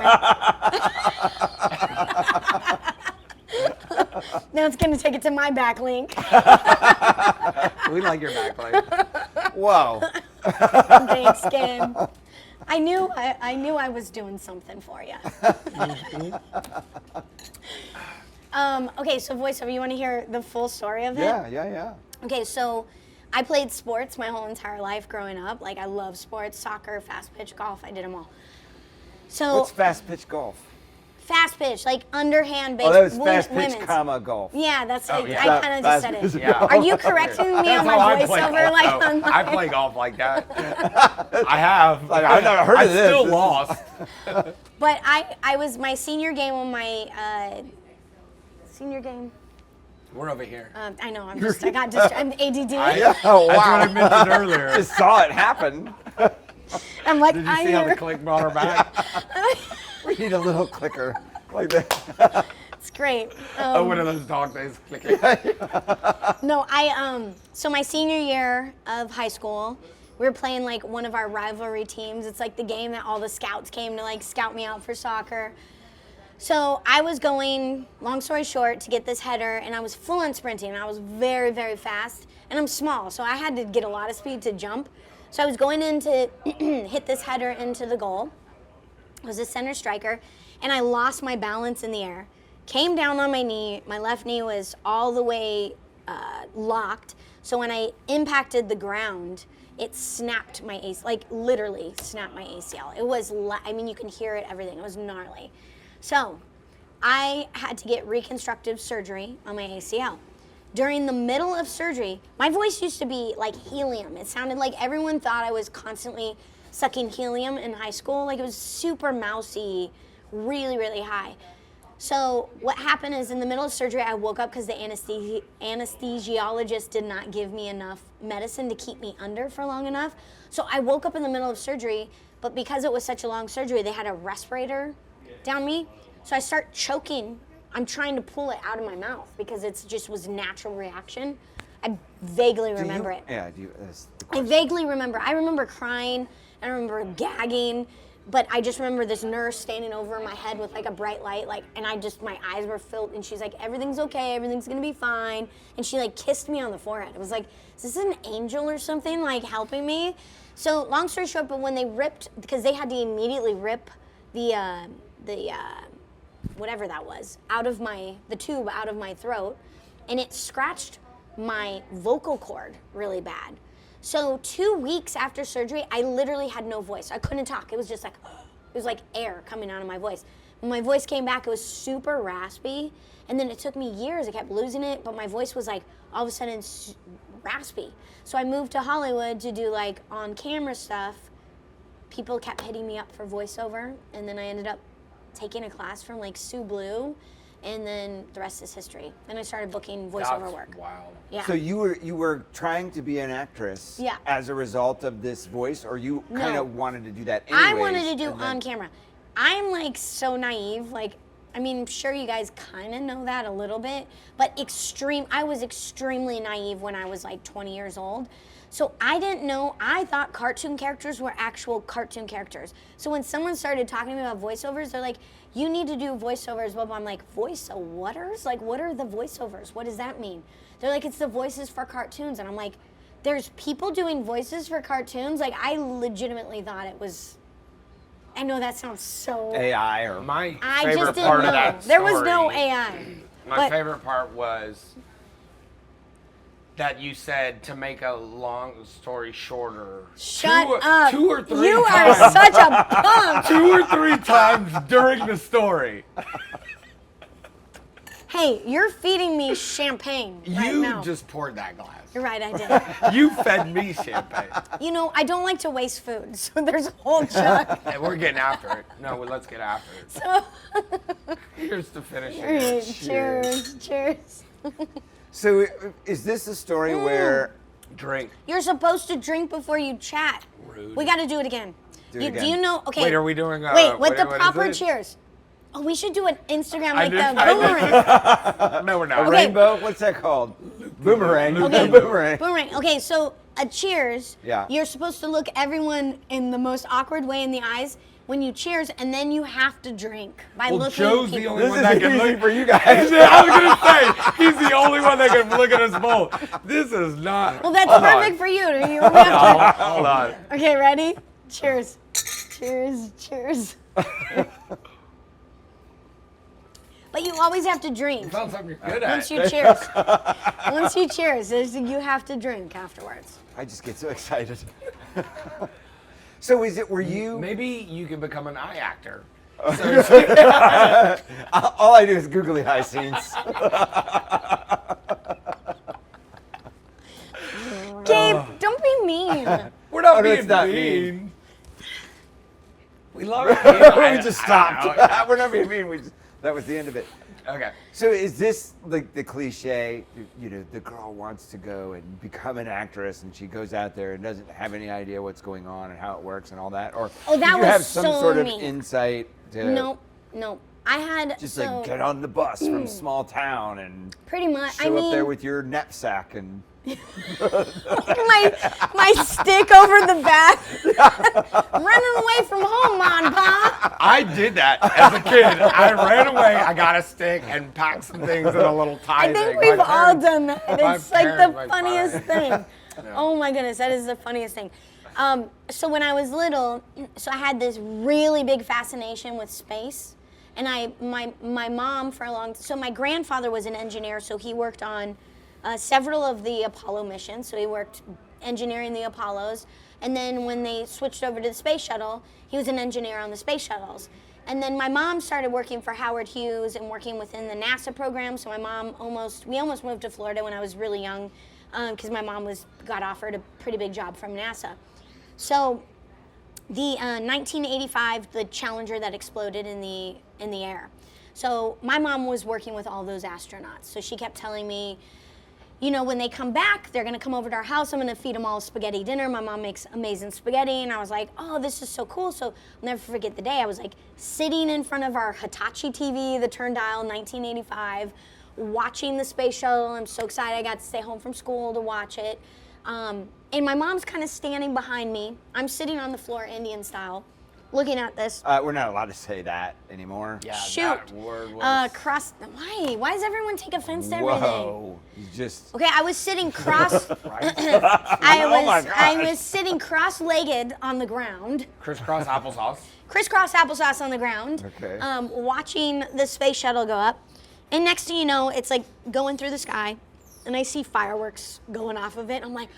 Now it's going to take it to my back link. We like your backlight. Whoa. Thanks, Kim. I knew I was doing something for you. Okay, so voiceover. You want to hear the full story of it? Yeah. Okay, so I played sports my whole entire life growing up. Like I love sports, soccer, fast pitch golf. I did them all. So What's fast pitch golf? fast pitch, like underhand based. Oh, that was fast pitch, women's. comma golf. Yeah, that's like, yeah. I kind of just said Fast it. pitch. Yeah. Are you correcting me That's on how my I play voiceover? golf, Like, though. on I my- play golf like that. I have. Like, I've never heard of this. I still This is- lost. But I was my senior game on my senior game. We're over here. I know, I got distracted. I'm ADD. Oh, wow. That's what I mentioned earlier. Just saw it happen. I'm like, Did you see how the click brought her back? We need a little clicker like that. It's great. Oh, one of those dog things clicking. No, so my senior year of high school, we were playing like one of our rivalry teams. It's like the game that all the scouts came to like scout me out for soccer. So I was going, long story short, to get this header, and I was full on sprinting. I was very, very fast, and I'm small, so I had to get a lot of speed to jump. So I was going in to hit this header into the goal. I was a center striker, and I lost my balance in the air. Came down on my knee. My left knee was all the way locked. So when I impacted the ground, it snapped my ACL, like literally snapped my ACL. It was, I mean, you can hear it, everything. It was gnarly. So I had to get reconstructive surgery on my ACL. During the middle of surgery, my voice used to be like helium. It sounded like everyone thought I was constantly sucking helium in high school. Like it was super mousy, really, really high. So what happened is in the middle of surgery, I woke up because the anesthesiologist did not give me enough medicine to keep me under for long enough. So I woke up in the middle of surgery, but because it was such a long surgery, they had a respirator down me. So I start choking. I'm trying to pull it out of my mouth because it just was natural reaction. I vaguely remember it. Yeah, do you, that's the I question. vaguely remember. I remember crying. I remember gagging. But I just remember this nurse standing over my head with like a bright light, like, and my eyes were filled, and she's like, everything's okay, everything's gonna be fine. And she like kissed me on the forehead. It was like, is this an angel or something like helping me? So long story short, but when they ripped, because they had to immediately rip the whatever that was, the tube out of my throat, and it scratched my vocal cord really bad. So 2 weeks after surgery, I literally had no voice. I couldn't talk. It was just like, it was like air coming out of my voice. When my voice came back, it was super raspy, and then it took me years. I kept losing it, but my voice was like all of a sudden raspy. So I moved to Hollywood to do like on-camera stuff. People kept hitting me up for voiceover, and then I ended up taking a class from like Sue Blue, and then the rest is history. Then I started booking voiceover That's work. wild. Yeah. So you were trying to be an actress Yeah. as a result of this voice, or you kind No. of wanted to do that anyways? I wanted to do and then- on camera. I'm like so naive. Like, I mean, I'm sure you guys kind of know that a little bit, but I was extremely naive when I was like 20 years old. So I didn't know, I thought cartoon characters were actual cartoon characters. So when someone started talking to me about voiceovers, they're like, you need to do voiceovers, blah, blah. I'm like, voice-whaters? Like, what are the voiceovers? What does that mean? They're like, it's the voices for cartoons. And I'm like, there's people doing voices for cartoons? Like, I legitimately thought it was, I know that sounds so... AI or My I favorite just didn't part know. of that There was no story- AI. My But- favorite part was that you said, to make a long story shorter. Shut two, up. 2 or 3 You times. are such a punk. 2 or 3 times during the story. Hey, you're feeding me champagne right You now. just poured that glass. You're right, I did. You fed me champagne. You know, I don't like to waste food, so there's a whole jug. And we're getting after it. No, well, let's get after it. So, Here's to finish it. cheers, cheers. So is this a story where Drink. You're supposed to drink before you chat. Rude. We got to do it again. Do it Do again. you know? Okay. Wait, are we doing? Wait, with the what is proper it? cheers. Oh, we should do an Instagram I like did- the I boomerang. No, we're a not. Okay. rainbow? What's that called? Boomerang. Okay. Boomerang. Boomerang. Okay, so a cheers. Yeah. You're supposed to look everyone in the most awkward way in the eyes when you cheers, and then you have to drink by Well, looking Joe's at the people. only This one is that can easy look for you guys. I was gonna say he's the only one that can look at us both. This is not. Well, that's Hold on. perfect for you. You only have to- Hold on. Okay, ready? Cheers. Cheers. Cheers. But you always have to drink. Found something you're good at. Once you cheers. Once you cheers, you have to drink afterwards. I just get so excited. So were you? Maybe you can become an eye actor. All I do is googly high scenes. Gabe, don't be mean. We're not Oh, no, being it's not mean. We love it. We just stopped. We're not being mean. That was the end of it. Okay. So is this like the cliche? You know, the girl wants to go and become an actress, and she goes out there and doesn't have any idea what's going on and how it works and all that. Or Oh, that did you was have some so sort of mean. insight to Nope. I had just so, like get on the bus from small town and pretty much. show up there with your knapsack and my stick over the back, running away from home, Mom, Pa. I did that as a kid. I ran away. I got a stick and packed some things in a little tie I think thing. we've all done that. my It's like the parents went funniest fine. thing. Oh my goodness, that is the funniest thing. So when I was little, so I had this really big fascination with space, and my mom for a long. So my grandfather was an engineer, so he worked on several of the Apollo missions. So he worked engineering the Apollos, and then when they switched over to the space shuttle, he was an engineer on the space shuttles. And then my mom started working for Howard Hughes and working within the NASA program. So we almost moved to Florida when I was really young, because my mom got offered a pretty big job from NASA. So the 1985, the Challenger that exploded in the air. So my mom was working with all those astronauts. So she kept telling me, you know, when they come back, they're gonna come over to our house. I'm gonna feed them all spaghetti dinner. My mom makes amazing spaghetti. And I was like, oh, this is so cool. So I'll never forget the day. I was like sitting in front of our Hitachi TV, the turn dial, 1985, watching the space shuttle. I'm so excited. I got to stay home from school to watch it. And my mom's kind of standing behind me. I'm sitting on the floor, Indian style, looking at this. we're not allowed to say that anymore. Yeah, Shoot. that word was. Why? Why does everyone take offense to everything? Whoa! You just Okay, I was sitting cross. Right? I was sitting cross-legged on the ground, Crisscross applesauce. crisscross applesauce on the ground, Okay. watching the space shuttle go up. And next thing you know, it's like going through the sky, and I see fireworks going off of it. I'm like,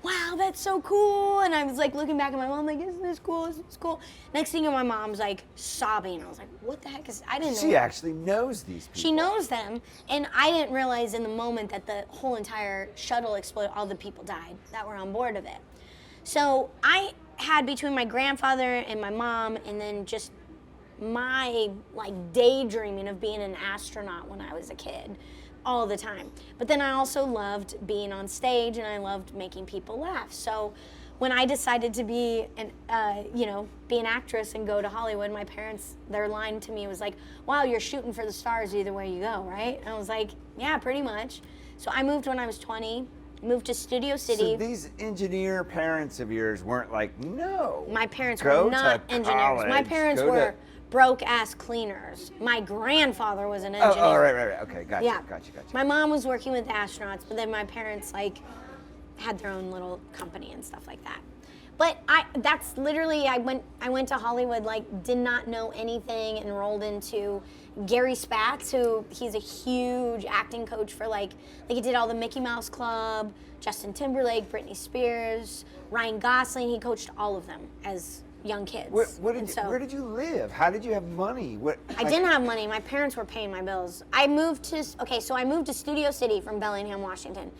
wow, that's so cool. And I was like looking back at my mom, like, isn't this cool? Isn't this cool? Next thing you know, my mom's like sobbing. I was like, what the heck I didn't know. she actually knows these people. She knows them, and I didn't realize in the moment that the whole entire shuttle exploded, all the people died that were on board of it. So I had between my grandfather and my mom, and then just my like daydreaming of being an astronaut when I was a kid all the time. But then I also loved being on stage, and I loved making people laugh. So when I decided to be be an actress and go to Hollywood, my parents, their line to me was like, wow, you're shooting for the stars either way you go, right? And I was like, yeah, pretty much. So I moved when I was 20, moved to Studio City. So these engineer parents of yours weren't like, no. My parents go were not to engineers. My college, parents go to- were broke-ass cleaners. My grandfather was an Oh, engineer. right. Okay, gotcha, Yeah. gotcha. My mom was working with astronauts, but then my parents had their own little company and stuff like that. But that's literally, I went to Hollywood, did not know anything, enrolled into Gary Spatz, who he's a huge acting coach for he did all the Mickey Mouse Club, Justin Timberlake, Britney Spears, Ryan Gosling. He coached all of them as young kids. Where did you live? How did you have money? I didn't have money. My parents were paying my bills. I moved to Studio City from Bellingham, Washington.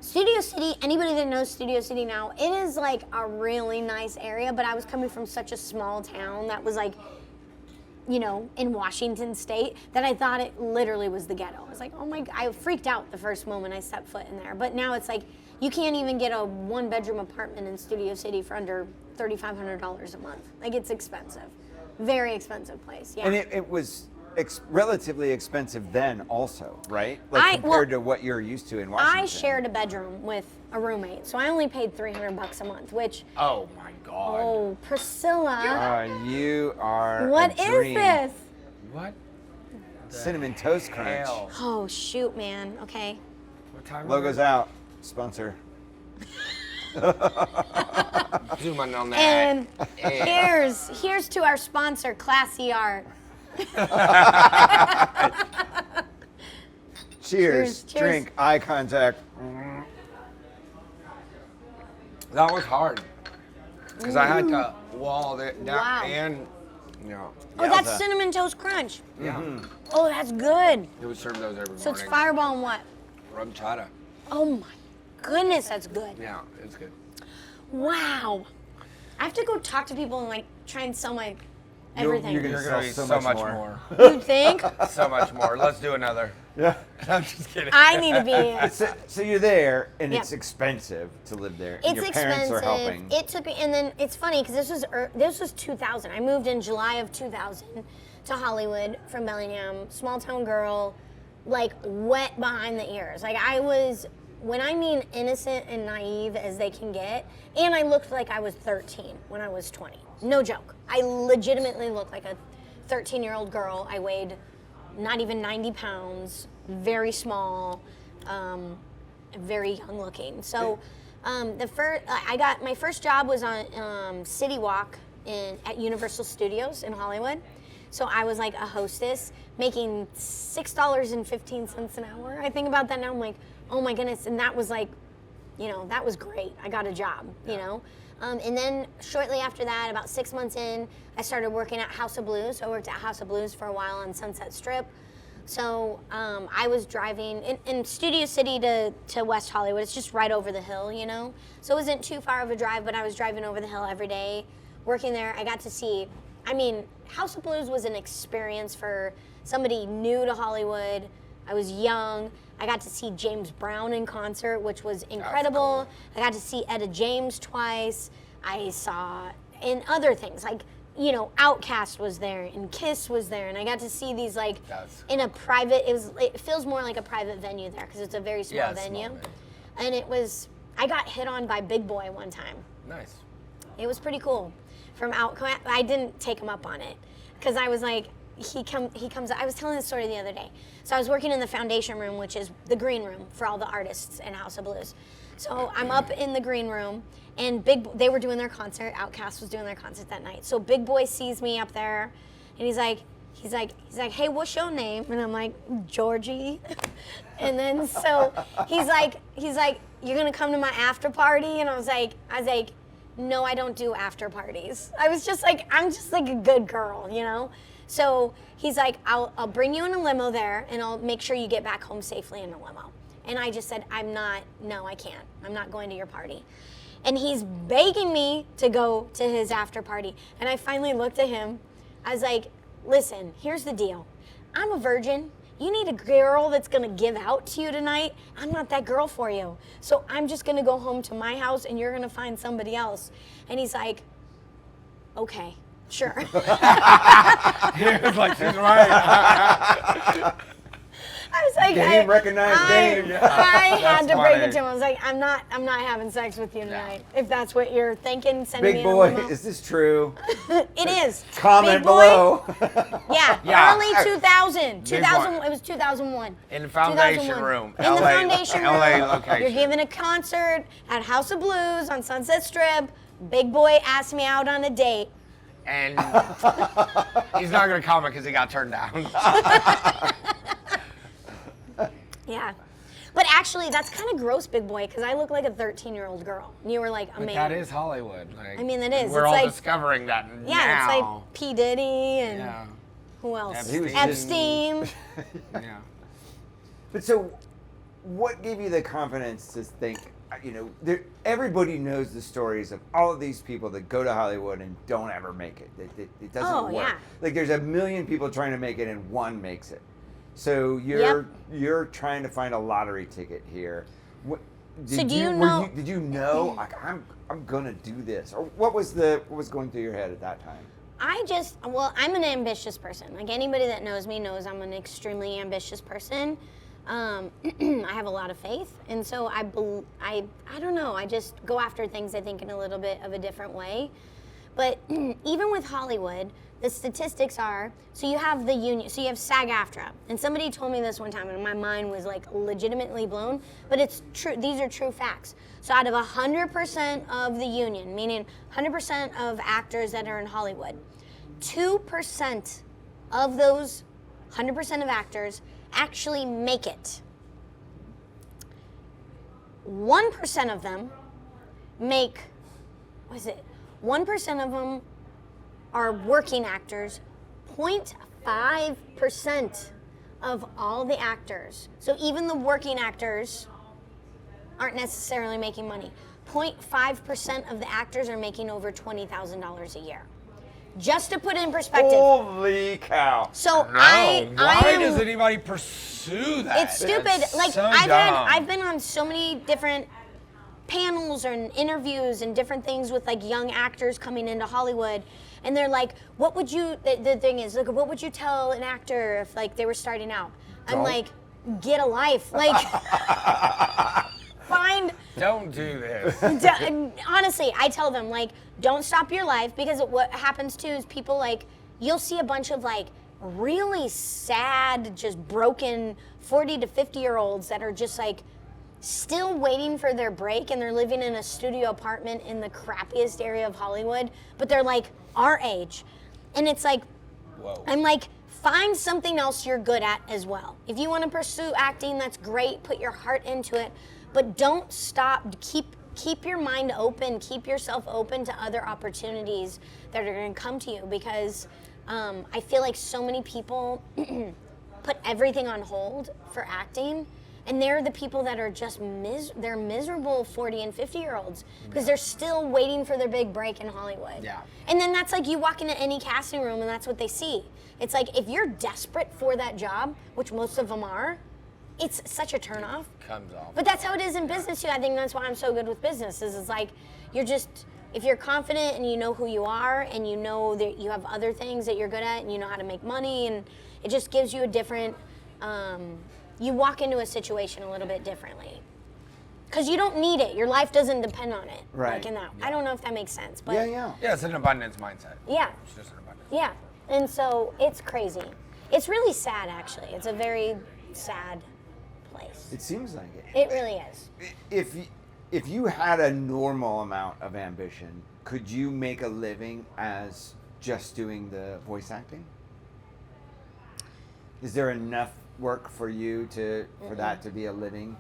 Studio City, anybody that knows Studio City now, it is a really nice area, but I was coming from such a small town that was in Washington State, that I thought it literally was the ghetto. I was like, oh my God, I freaked out the first moment I stepped foot in there. But now it's you can't even get a one-bedroom apartment in Studio City for under $3,500 a month. It's expensive. Very expensive place, yeah. And it was relatively expensive then also, right? Compared to what you're used to in Washington. I shared a bedroom with a roommate, so I only paid $300 a month, which... Oh my God. Oh, Priscilla. You are What a is dream. this? What? Cinnamon Toast Crunch. Hell. Oh, shoot, man. Okay. What time Logo's is it? out. Sponsor. Zoom in on that. And here's to our sponsor, Classy Art. Cheers. Cheers. Drink. Eye contact. That was hard. Because I had to wall it down Wow. and Yeah. Oh, that's Cinnamon Toast Crunch. Yeah. Oh, that's good. They would serve those every So it's morning. Fireball and what? Rum chata. Oh my goodness, that's good. Yeah, it's good. Wow. I have to go talk to people and like try and sell my everything. You're You're gonna gonna sell eat so so much much more. more. You think? So much more. Let's do another. Yeah. I'm just kidding. I need to be. So you're there, and Yeah. it's expensive to live there. And It's your parents expensive. are helping. It took me, and then it's funny because this was 2000. I moved in July of 2000 to Hollywood from Bellingham, small town girl, like wet behind the ears. Like I was, when I mean innocent and naive as they can get, and I looked like I was 13 when I was 20. No joke. I legitimately looked like a 13-year-old girl. I weighed not even 90 pounds, very small, very young looking. So my first job was on City Walk at Universal Studios in Hollywood. So I was like a hostess making $6.15 an hour. I think about that now, I'm like, oh my goodness. And that was like, that was great. I got a job, you know. And then shortly after that, about 6 months in, I started working at House of Blues. So I worked at House of Blues for a while on Sunset Strip. So I was driving in Studio City to West Hollywood. It's just right over the hill, you know. So it wasn't too far of a drive, but I was driving over the hill every day, working there. I got to see, House of Blues was an experience for somebody new to Hollywood. I was young. I got to see James Brown in concert, which was incredible. I got to see Etta James twice. I saw in other things like, Outkast was there and Kiss was there, and I got to see these like in a private. It feels more like a private venue there because it's a very small venue. And I got hit on by Big Boy one time. Nice. It was pretty cool. From Outkast, I didn't take him up on it because I was like, he comes. I was telling this story the other day. So I was working in the foundation room, which is the green room for all the artists in House of Blues. So I'm up in the green room, and they were doing their concert. Outkast was doing their concert that night. So Big Boy sees me up there, and he's like, hey, what's your name? And I'm like, Georgie. And then so he's like, you're gonna come to my after party? And I was like, no, I don't do after parties. I was just like, I'm just like a good girl, you know? So he's like, I'll bring you in a limo there, and I'll make sure you get back home safely in a limo. And I just said, no, I can't. I'm not going to your party. And he's begging me to go to his after party. And I finally looked at him. I was like, listen, here's the deal. I'm a virgin. You need a girl that's gonna give out to you tonight. I'm not that girl for you. So I'm just gonna go home to my house and you're gonna find somebody else. And he's like, okay, sure. He was like, she's right. I was like, Game, recognized game. I had to That's break it funny. to him. I was like, I'm not having sex with you tonight. If that's what you're thinking, send me Big a Boy, limo. is this true? It is. Comment Big Boy, below. Yeah, early 2000. Big 2000. Boy. It was 2001. In the foundation 2001. room. In the LA, foundation room. LA location. You're giving a concert at House of Blues on Sunset Strip. Big Boy asked me out on a date. And he's not going to comment because he got turned down. Yeah. But actually, that's kind of gross, Big Boy, because I look like a 13-year-old girl. And you were like a But man. that is Hollywood. Like, I mean, it is. We're It's all like- discovering that Yeah, now. it's like P. Diddy and Yeah. who else? He was Epstein. Yeah. But so, what gave you the confidence to think, everybody knows the stories of all of these people that go to Hollywood and don't ever make it. It doesn't Oh, work. yeah. Like there's a million people trying to make it and one makes it. So you're trying to find a lottery ticket here. Did you know like I'm gonna do this, or what was going through your head at that time? I'm an ambitious person. Like anybody that knows me knows I'm an extremely ambitious person. I have a lot of faith, and so I don't know. I just go after things I think in a little bit of a different way. But even with Hollywood, the statistics are, so you have the union, so you have SAG-AFTRA, and somebody told me this one time, and my mind was like legitimately blown. But it's true. These are true facts. So out of 100% of the union, meaning 100% of actors that are in Hollywood, 2% of those 100% of actors actually make it. 1% of them make, 1% of them are working actors. 0.5% of all the actors. So even the working actors aren't necessarily making money. 0.5% of the actors are making over $20,000 a year. Just to put it in perspective. Holy cow. So No, I why am, does anybody pursue that? it's stupid. That's Like so I've dumb. been on so many different panels and interviews and different things with like young actors coming into Hollywood, and they're like, what would you, the thing is, like, what would you tell an actor if like they were starting out? I'm like, get a life. Like, find, Don't do this. honestly, I tell them, like, don't stop your life, because what happens too is people, like, you'll see a bunch of like really sad, just broken 40 to 50-year-olds that are just like still waiting for their break, and they're living in a studio apartment in the crappiest area of Hollywood, but they're like our age. And it's like, Whoa. I'm like, find something else you're good at as well. If you want to pursue acting, that's great. Put your heart into it, but don't stop. Keep your mind open. Keep yourself open to other opportunities that are going to come to you, because I feel like so many people put everything on hold for acting, and they're the people that are just they're miserable 40 and 50-year-olds because they're still waiting for their big break in Hollywood. Yeah. And then that's like you walk into any casting room and that's what they see. It's like if you're desperate for that job, which most of them are, it's such a turnoff. Comes off. But that's how it is in business too. I think that's why I'm so good with business. Is it's like you're just, if you're confident and you know who you are and you know that you have other things that you're good at and you know how to make money, and it just gives you a different, you walk into a situation a little bit differently. Because you don't need it. Your life doesn't depend on it. Right. Like in that. I don't know if that makes sense. But Yeah. Yeah, it's an abundance mindset. Yeah. It's just an abundance. Yeah. And so it's crazy. It's really sad, actually. It's a very sad place. It seems like it. It really is. If you had a normal amount of ambition, could you make a living as just doing the voice acting? Is there enough work for you for that to be a living?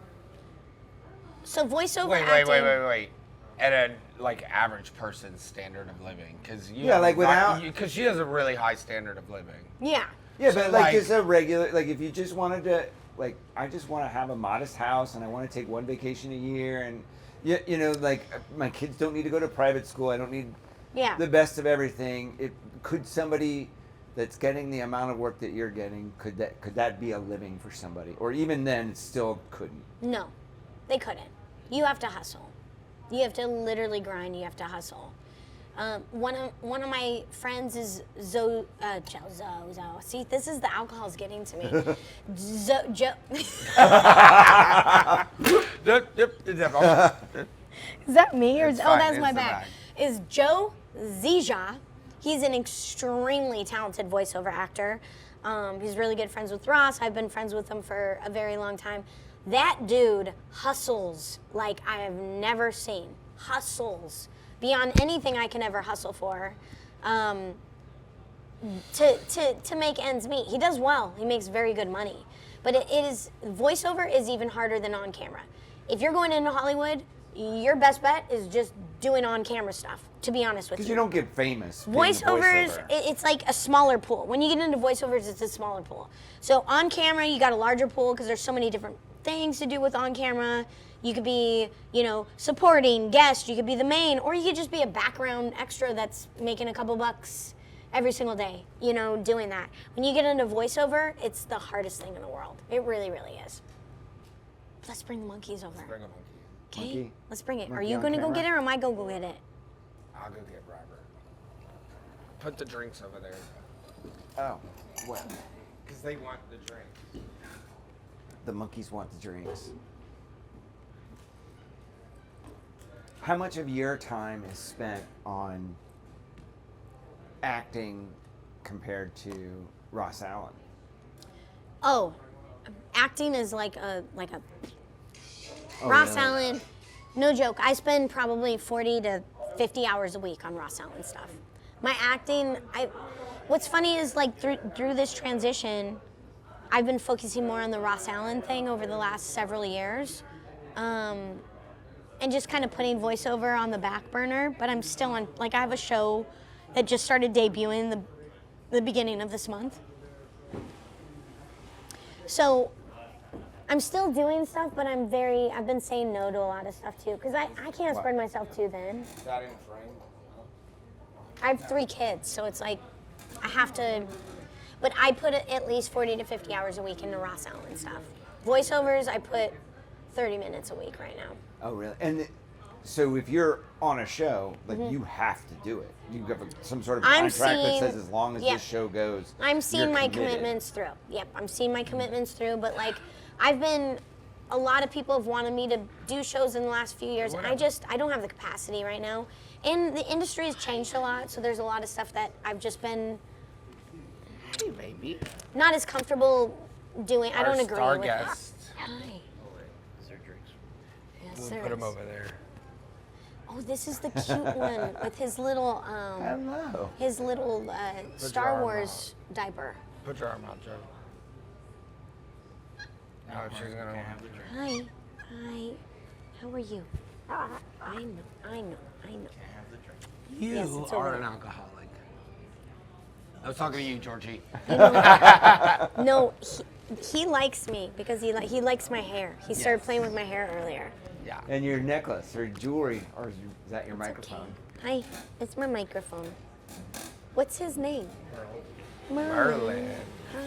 So voiceover Wait. acting. At a like average person's standard of living, because because she has a really high standard of living. Yeah. Yeah, So, but like- just a regular, like if you just wanted to, like, I just want to have a modest house and I want to take one vacation a year, and you know, like my kids don't need to go to private school. I don't need Yeah. the best of everything. Could somebody that's getting the amount of work that you're getting, could that be a living for somebody? Or even then, it still couldn't. No, they couldn't. You have to hustle. You have to literally grind. You have to hustle. One of my friends is Zo. See, this is the alcohol's getting to me. Is that me or It's oh, fine, that's it's my the bag. bag. Is Joe Zija. He's an extremely talented voiceover actor. He's really good friends with Ross. I've been friends with him for a very long time. That dude hustles like I have never seen. Hustles beyond anything I can ever hustle for, to make ends meet. He does well. He makes very good money. But voiceover is even harder than on camera. If you're going into Hollywood, your best bet is just doing on-camera stuff, to be honest with you. Because you don't get famous. being a Voiceovers, voiceover. it's like a smaller pool. When you get into voiceovers, it's a smaller pool. So on camera, you got a larger pool because there's so many different things to do with on camera. You could be, supporting, guest, you could be the main, or you could just be a background extra that's making a couple bucks every single day, doing that. When you get into voiceover, it's the hardest thing in the world. It really, really is. Let's bring the monkeys over. Bring a monkey. Okay, Monkey? let's bring it. Are Monkey you on going to go camera? get it, or am I going to go get it? I'll go get Robert. Put the drinks over there. Oh, well, Because they want the drinks. the monkeys want the drinks. How much of your time is spent on acting compared to Ross Allen? Oh, acting is like a Oh, Ross really? Allen. No joke. I spend probably 40 to 50 hours a week on Ross Allen stuff. My acting, what's funny is like through this transition, I've been focusing more on the Ross Allen thing over the last several years, and just kind of putting voiceover on the back burner. But I'm still on. Like I have a show that just started debuting the beginning of this month. So I'm still doing stuff, but I've been saying no to a lot of stuff too, because I can't spread myself too thin. Is that in frame? I have 3 kids, so it's like I have to, but I put at least 40 to 50 hours a week into raw sound and stuff. Voiceovers, I put 30 minutes a week right now. Oh, really? And so if you're on a show, like you have to do it. You have some sort of contract that says as long as this show goes. I'm seeing my committed. commitments through. Yep, I'm seeing my commitments through. But like, a lot of people have wanted me to do shows in the last few years, and I don't have the capacity right now. And the industry has changed a lot, so there's a lot of stuff that I've just been Hey, baby. not as comfortable doing. I don't agree Our with guest. that. Hi. Is there drinks? Yes, We'll there put him is. over there. Oh, this is the cute one with his little Hello. Star arm Wars diaper. Put your arm out, Joe. No, she's gonna have the drink. Hi. How are you? I know. You Yes, it's are over an there. alcoholic. I was talking to you, Georgie. No, he likes me because he likes my hair. He started playing with my hair earlier. Yeah. And your necklace or jewelry, or is that your microphone? Hi, it's my microphone. What's his name? Merlin. Hi.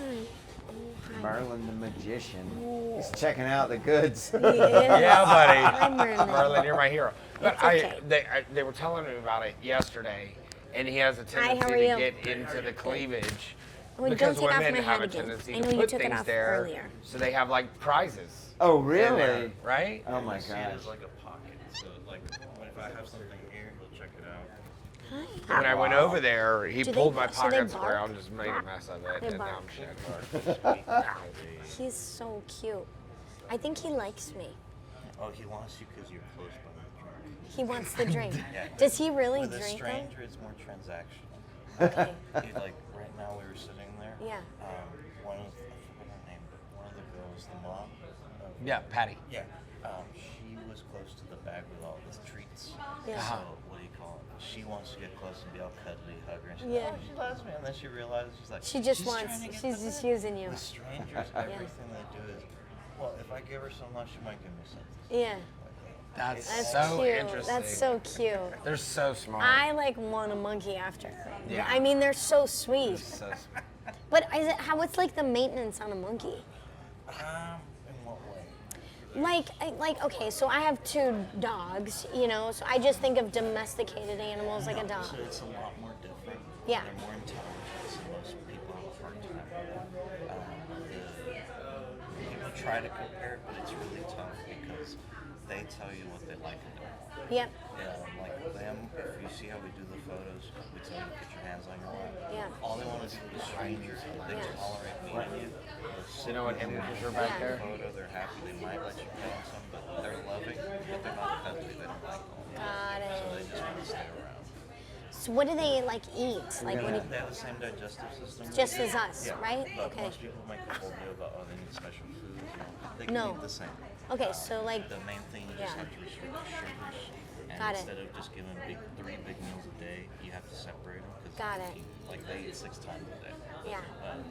Oh, hi. Merlin the magician. He's checking out the goods. Yeah, buddy. Hi, Merlin. Merlin, you're my hero. But It's okay. they were telling me about it yesterday, and he has a Hi, how tendency are to you? get into the cleavage Well, because don't take off women my have hat a again. tendency I to know you put took it things off there, earlier. so they have like prizes. Oh, in really? there, right? Oh my See it gosh. as like a pocket. So like if I have something here, he'll check it out. Hi. When I went over there, he Do pulled they- my so they pockets bark? around, just made a mess of it, They and now bark. I'm shit. He's so cute. I think he likes me. Oh, he wants you because you're close by the drink. He wants the drink. Yeah. Does he really With a drink stranger, it's more transactional. though? Okay. Like right now, we were sitting there. Yeah. One of I forget her name, but one of the girls, the mom. Yeah, Patty. Yeah. She was close to the bag with all the treats. Yeah. So what do you call it? She wants to get close and be all cuddly, hug her. And she's Yeah. like, oh, she loves me. And then she realizes she's like, She just she's wants. trying to get She's the just bag. using you. With strangers, everything they do is, well, if I give her so much, she might give me something. Yeah. That's, That's so cute. interesting. That's so cute. They're so smart. I like want a monkey after. Yeah. I mean, they're so sweet. So smart. But is it what's like the maintenance on a monkey? In what way? Like okay, so I have 2 dogs, so I just think of domesticated animals like a dog. So it's a lot more different. Yeah. They're more intelligent, so most people have a hard time with them. People try to compare it, but it's really tough because they tell you what they like and don't like. Yep. Yeah, like them, if you see how we do the photos, we tell you to put your hands on your lap. Yeah. All they want to do is strangers. They Yeah. tolerate meeting you. They'll You know what sit with images you, are back Yeah. there? photo, they're happy. They might let you pet on some, but they're loving, but they're not cuddly. They don't like all Got that. So they it. just want to stay around. So what do they like eat? Like what do They have the same digestive system. just as us, Yeah, right? But Okay. most people make a whole deal about, oh, they need special foods. They can No. eat the same. Okay, so like The main thing you just Yeah. have to restrict the sugars. And Got it. instead of just giving 3 big meals a day, you have to separate them. Got it. Like they eat 6 times a day. Yeah. Um,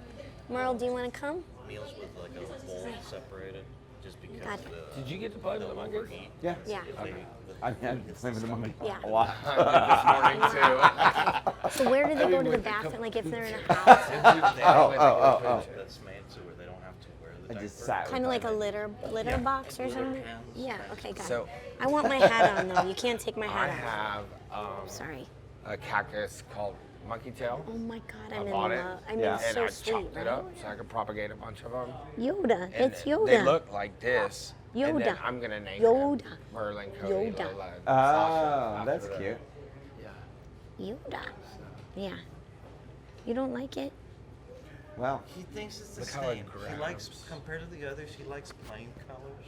Merle, do you want to come? meals with like a bowl separated, just because Got it. the, Did you get to play with the monkeys? overeat. Yeah. Yeah. If they- I mean, I'm playing with the monkey Yeah. a lot. This morning too. So where do they go to the with a bathroom? Like if they're in a house? Oh. That's made so where they don't have to wear the I diaper. just sat Kind of like a litter box or Litter something? pans. Yeah, okay, got So- it. I want my hat on though. You can't take my I hat off. have Sorry. a cactus called monkey tail. Oh my god, I I'm in bought it, love. I mean, Yeah. it's and so I sweet, chopped right? it up so I could propagate a bunch of them. Yoda. And It's Yoda. They look like this. And then Yoda. I'm gonna name Yoda. them Merlin, Cody, Yoda. Lola, and Oh, Sasha that's after cute. Yeah. Yoda. Yeah. You don't like it? Well, He thinks it's the Look how it same. He likes, grabs. compared to the others, he likes plain colors.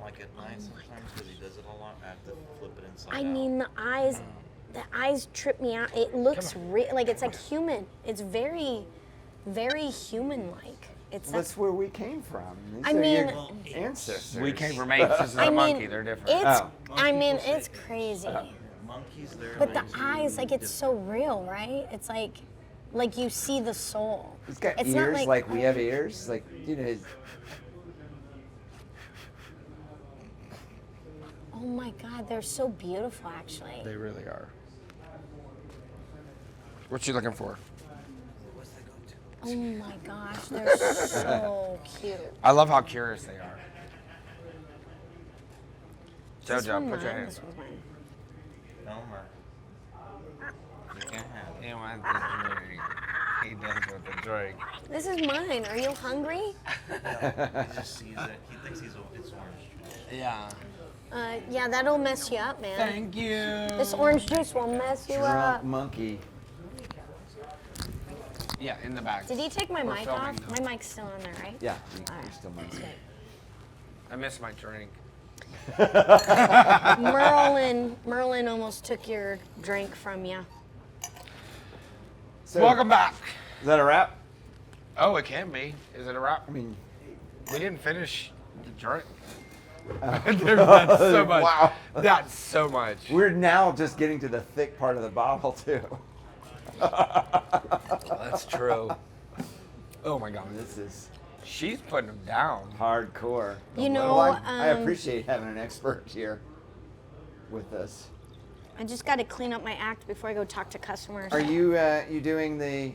Like at night sometimes because he does it a lot. I have to flip it inside I out. mean, the eyes trip me out. It looks like it's like human. It's very, very human-like. It's that's where we came from. These I are mean- your ancestors. We came from apes. This is I a mean, monkey. They're different. It's. Oh. I mean, it's crazy. monkeys, they're But the amazing. eyes, like it's so real, right? It's like you see the soul. He's got It's ears not like we have ears. Like, you know, his, Oh my God, they're so beautiful, actually. They really are. What you looking for? What's the go-to? Oh my gosh, they're so cute. I love how curious they are. This Jojo, one put your mine, hands. this one's mine. Elmer. You can't have it. He wants the drink. He does with the drink. This is mine. Are you hungry? He just sees it. He thinks it's orange juice. Yeah. Yeah, that'll mess you up, man. Thank you. This orange juice will mess you drunk up. monkey. Yeah, in the back. Did he take my We're mic filming off? now. My mic's still on there, right? Yeah, All you're right. still monkey. I missed my drink. Merlin almost took your drink from you. So, Welcome back. Is that a wrap? Oh, it can be. Is it a wrap? I mean, We didn't finish the drink. That's so much. Wow. That's so much. we're now just getting to the thick part of the bottle too. That's true. Oh my God. This is She's putting them down. hardcore. You know, Well, I appreciate having an expert here with us. I just got to clean up my act before I go talk to customers. Are you you doing the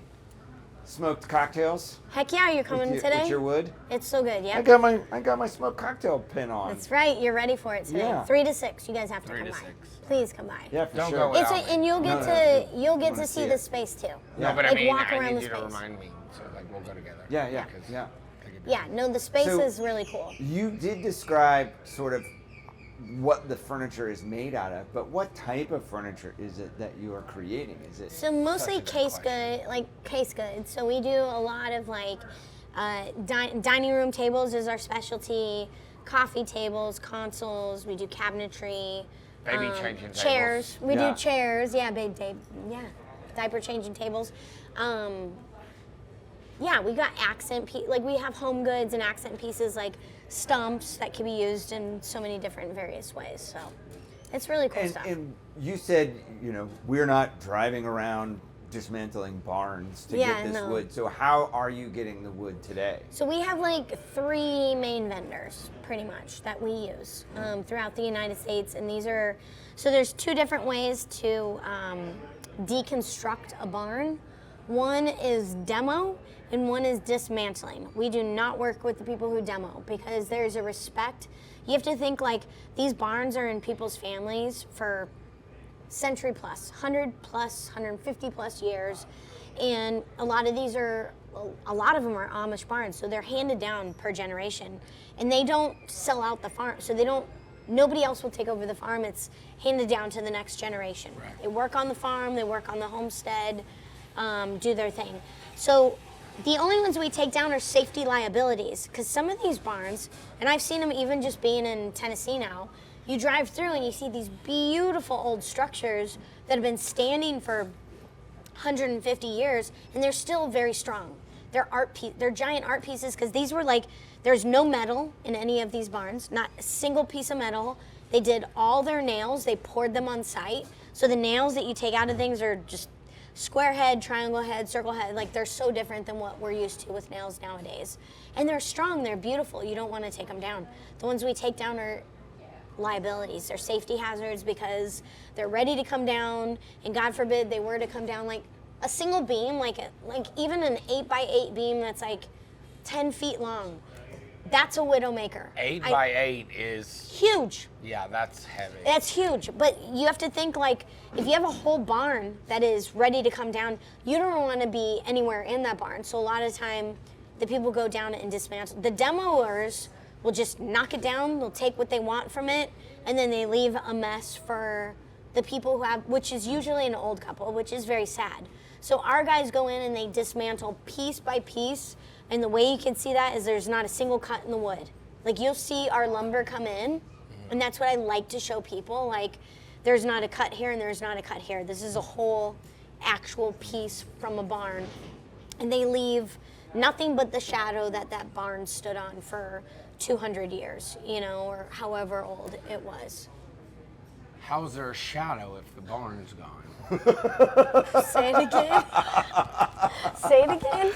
smoked cocktails Heck yeah, you're coming with, today? with your wood? It's so good, yeah. I got my smoked cocktail pin on. That's right. You're ready for it today. Yeah. 3 to 6. You guys have to 3 come to by. 6. Please come by. Yeah, for Don't sure. go without It's me. and you'll get No, to no, you'll get wanna to see see it. the space too. Yeah. No, but I Like, mean, walk I around need the you to space. remind me, so like we'll go together. Yeah, yeah, 'Cause yeah. I could be- Yeah, no, the space So- is really cool. You did describe sort of what the furniture is made out of, but what type of furniture is it that you are creating? Is it So mostly Such a good case question. good, like case goods. So we do a lot of like dining room tables is our specialty, coffee tables, consoles. We do cabinetry, Baby changing chairs. tables. We Yeah. do chairs. Yeah, diaper changing tables. Yeah, we got like we have home goods and accent pieces like stumps that can be used in so many different various ways. So it's really cool stuff. and you said, you know, we're not driving around dismantling barns to Yeah, get this no. wood. So how are you getting the wood today? So we have like 3 main vendors, pretty much, that we use throughout the United States, and there's 2 different ways to deconstruct a barn. One is demo, and one is dismantling. We do not work with the people who demo because there's a respect. You have to think like these barns are in people's families for century plus, 100 plus, 150 plus years. And a lot of them are Amish barns, so they're handed down per generation. And they don't sell out the farm, so nobody else will take over the farm. It's handed down to the next generation. They work on the farm, they work on the homestead, do their thing. So the only ones we take down are safety liabilities, because some of these barns, and I've seen them even just being in Tennessee now, you drive through and you see these beautiful old structures that have been standing for 150 years, and they're still very strong. They're giant art pieces, because these were like, there's no metal in any of these barns, not a single piece of metal. They did all their nails, they poured them on site. So the nails that you take out of things are just square head, triangle head, circle head. Like, they're so different than what we're used to with nails nowadays. And they're strong, they're beautiful. You don't want to take them down. The ones we take down are liabilities. They're safety hazards because they're ready to come down, and God forbid they were to come down. Like a single beam, like even an 8x8 beam that's like 10 feet long, that's a widowmaker. 8 by 8 is, Huge. yeah, that's heavy. That's huge, but you have to think like if you have a whole barn that is ready to come down, you don't want to be anywhere in that barn. So a lot of time, the people go down and dismantle. The demoers will just knock it down. They'll take what they want from it, and then they leave a mess for the people who have, which is usually an old couple, which is very sad. So our guys go in and they dismantle piece by piece, and the way you can see that is there's not a single cut in the wood. Like, you'll see our lumber come in, and that's what I like to show people. Like, there's not a cut here and there's not a cut here. This is a whole actual piece from a barn, and they leave nothing but the shadow that barn stood on for 200 years, you know, or however old it was. How's there a shadow if the barn's gone? Say it again. Say it again.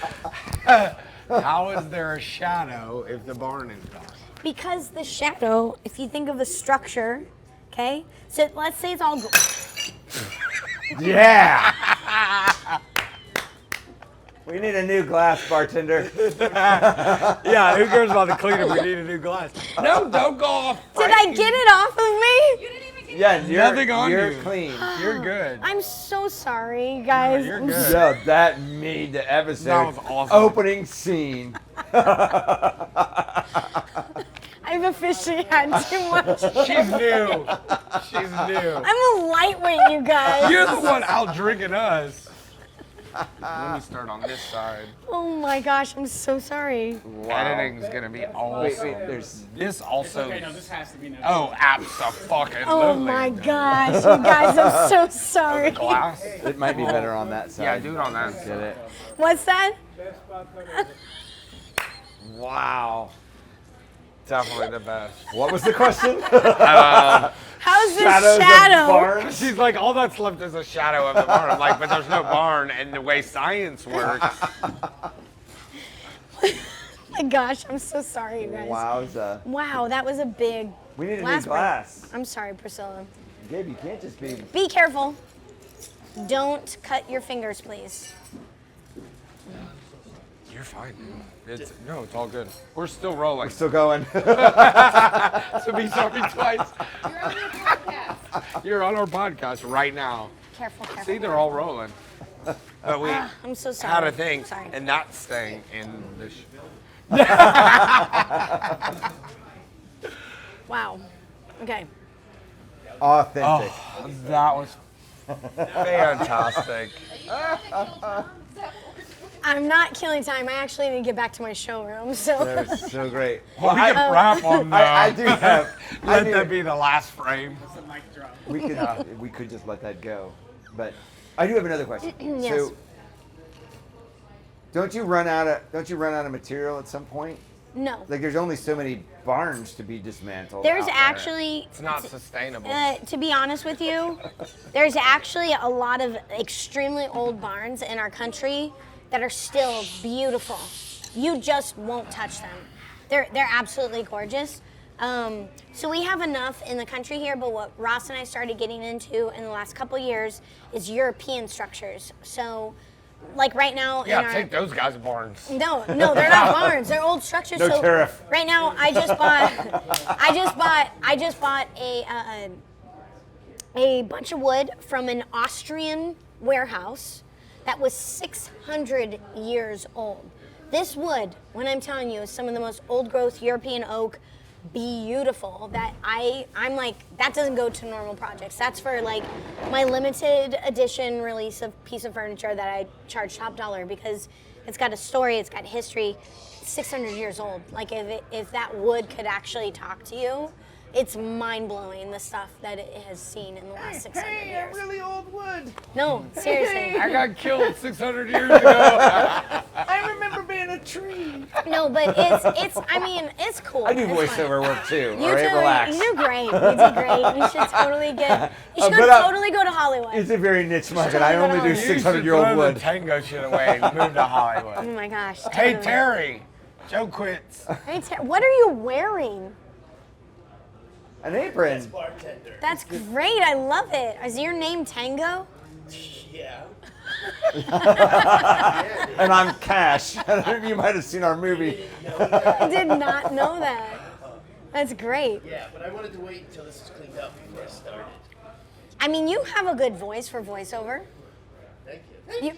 How is there a shadow if the barn is gone? Because the shadow, if you think of the structure, okay? So let's say it's all. Yeah. We need a new glass, bartender. Yeah, who cares about the cleaner? We need a new glass. No, don't go off. Did I get it off of me? Yeah, Nothing on you're you. clean. You're good. I'm so sorry, guys. you're I'm good. So that made the episode That was awesome. opening scene. I've officially had too much. She's new. She's new. I'm a lightweight, you guys. You're the one out drinking us. Let me start on this side. Oh my gosh, I'm so sorry. Editing's gonna be awesome. Wait, there's This also. Okay, no, this has to be no. Oh, absolutely. Oh my gosh, you guys, I'm so sorry. Glass. it might be better on that side. Yeah, do it on that Get side. it? What's that? Wow. Definitely the best. What was the question? How's this Shadows of shadow? barns? She's like, all that's left is a shadow of the barn. I'm like, but there's no barn, and the way science works. My gosh, I'm so sorry, you guys. Wowza. Wow, that was a big We need a new break. glass. I'm sorry, Priscilla. Gabe, you can't just be. Be careful. Don't cut your fingers, please. You're fine, dude. It's all good. We're still rolling. We're still going. So be sorry twice. You're on our podcast right now. Careful, careful. See, they're all rolling. But we I'm so sorry. had a thing, Sorry. and that's staying in the. Wow. Okay. Authentic. Oh, that was fantastic. I'm not killing time. I actually need to get back to my showroom. So. That was so great. Well, we can wrap on that. I do have. I Let do, that be the last frame. we could just let that go, but I do have another question. Yes. So, don't you run out of material at some point? No. Like, there's only so many barns to be dismantled. There's out there. actually. It's not sustainable. To be honest with you, there's actually a lot of extremely old barns in our country that are still beautiful. You just won't touch them. They're absolutely gorgeous. So we have enough in the country here, but what Ross and I started getting into in the last couple years is European structures. So, like right now, in Yeah, our, take those guys' barns. No, they're not barns. They're old structures. No so tariff. Right now, I just bought a bunch of wood from an Austrian warehouse that was 600 years old. This wood, when I'm telling you, is some of the most old-growth European oak, beautiful. That I'm like, that doesn't go to normal projects. That's for like my limited edition release of piece of furniture that I charge top dollar because it's got a story, it's got history. It's 600 years old. Like if that wood could actually talk to you, it's mind-blowing the stuff that it has seen in the last 600 years. Really old wood. No, seriously. I got killed 600 years ago. I remember being a tree. No, but it's I mean, it's cool. I do It's fun. voiceover work too. You all right, do, relax. you do great. You do great. You should totally totally go to Hollywood. It's a very niche market. I totally only go do to You should 600-year-old throw wood. the tango shit away and move to Hollywood. Oh my gosh. Hey, totally. Terry. Joe quits. Hey, what are you wearing? An apron. Bartender. That's great. I love it. Is your name Tango? Yeah. And I'm Cash. You might have seen our movie. I did not know that. That's great. Yeah, but I wanted to wait until this is cleaned up before I started. I mean, you have a good voice for voiceover. Thank you.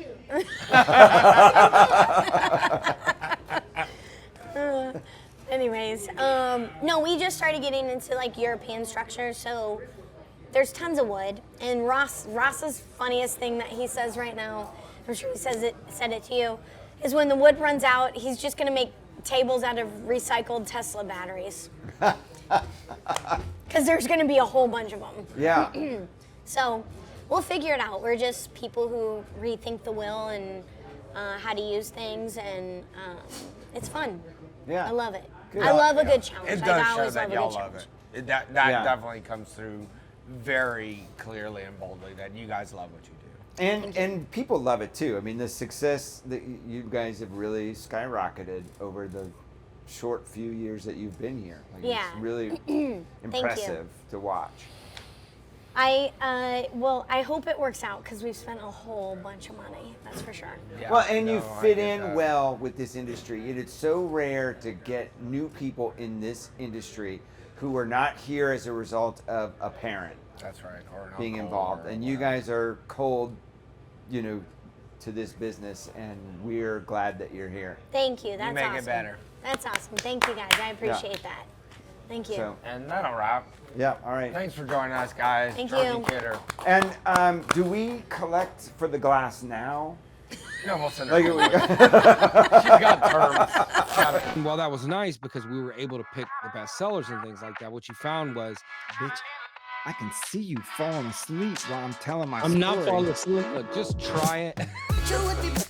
Anyways, no, we just started getting into like European structures, so there's tons of wood. And Ross's funniest thing that he says right now, I'm sure he said it to you, is when the wood runs out, he's just gonna make tables out of recycled Tesla batteries. Because there's gonna be a whole bunch of them. Yeah. So we'll figure it out. We're just people who rethink the wheel and how to use things, and it's fun. Yeah. I love it. Good. I love a good challenge. It I does show always that love a y'all good love challenge. it. That Yeah. definitely comes through very clearly and boldly that you guys love what you do. And people love it too. I mean, the success that you guys have really skyrocketed over the short few years that you've been here. Like, Yeah. it's really impressive to watch. Well, I hope it works out because we've spent a whole bunch of money. That's for sure. Yeah, Well, and you no, I fit get in that. well with this industry. It is so rare to get new people in this industry who are not here as a result of a parent That's right. Or an being uncle involved. or And you whatever. guys are cold, you know, to this business, and we're glad that you're here. Thank you. That's make it awesome. better. That's awesome. Thank you guys. I appreciate that. Thank you. So, And that'll wrap. yeah, all right. Thanks for joining us, guys. Thank Georgie you. Kidder. And do we collect for the glass now? No, we'll send her. Like, She's got terms. Well, that was nice because we were able to pick the best sellers and things like that. What you found was, Bitch, I can see you falling asleep while I'm telling my I'm not story. falling asleep. Look, just try it.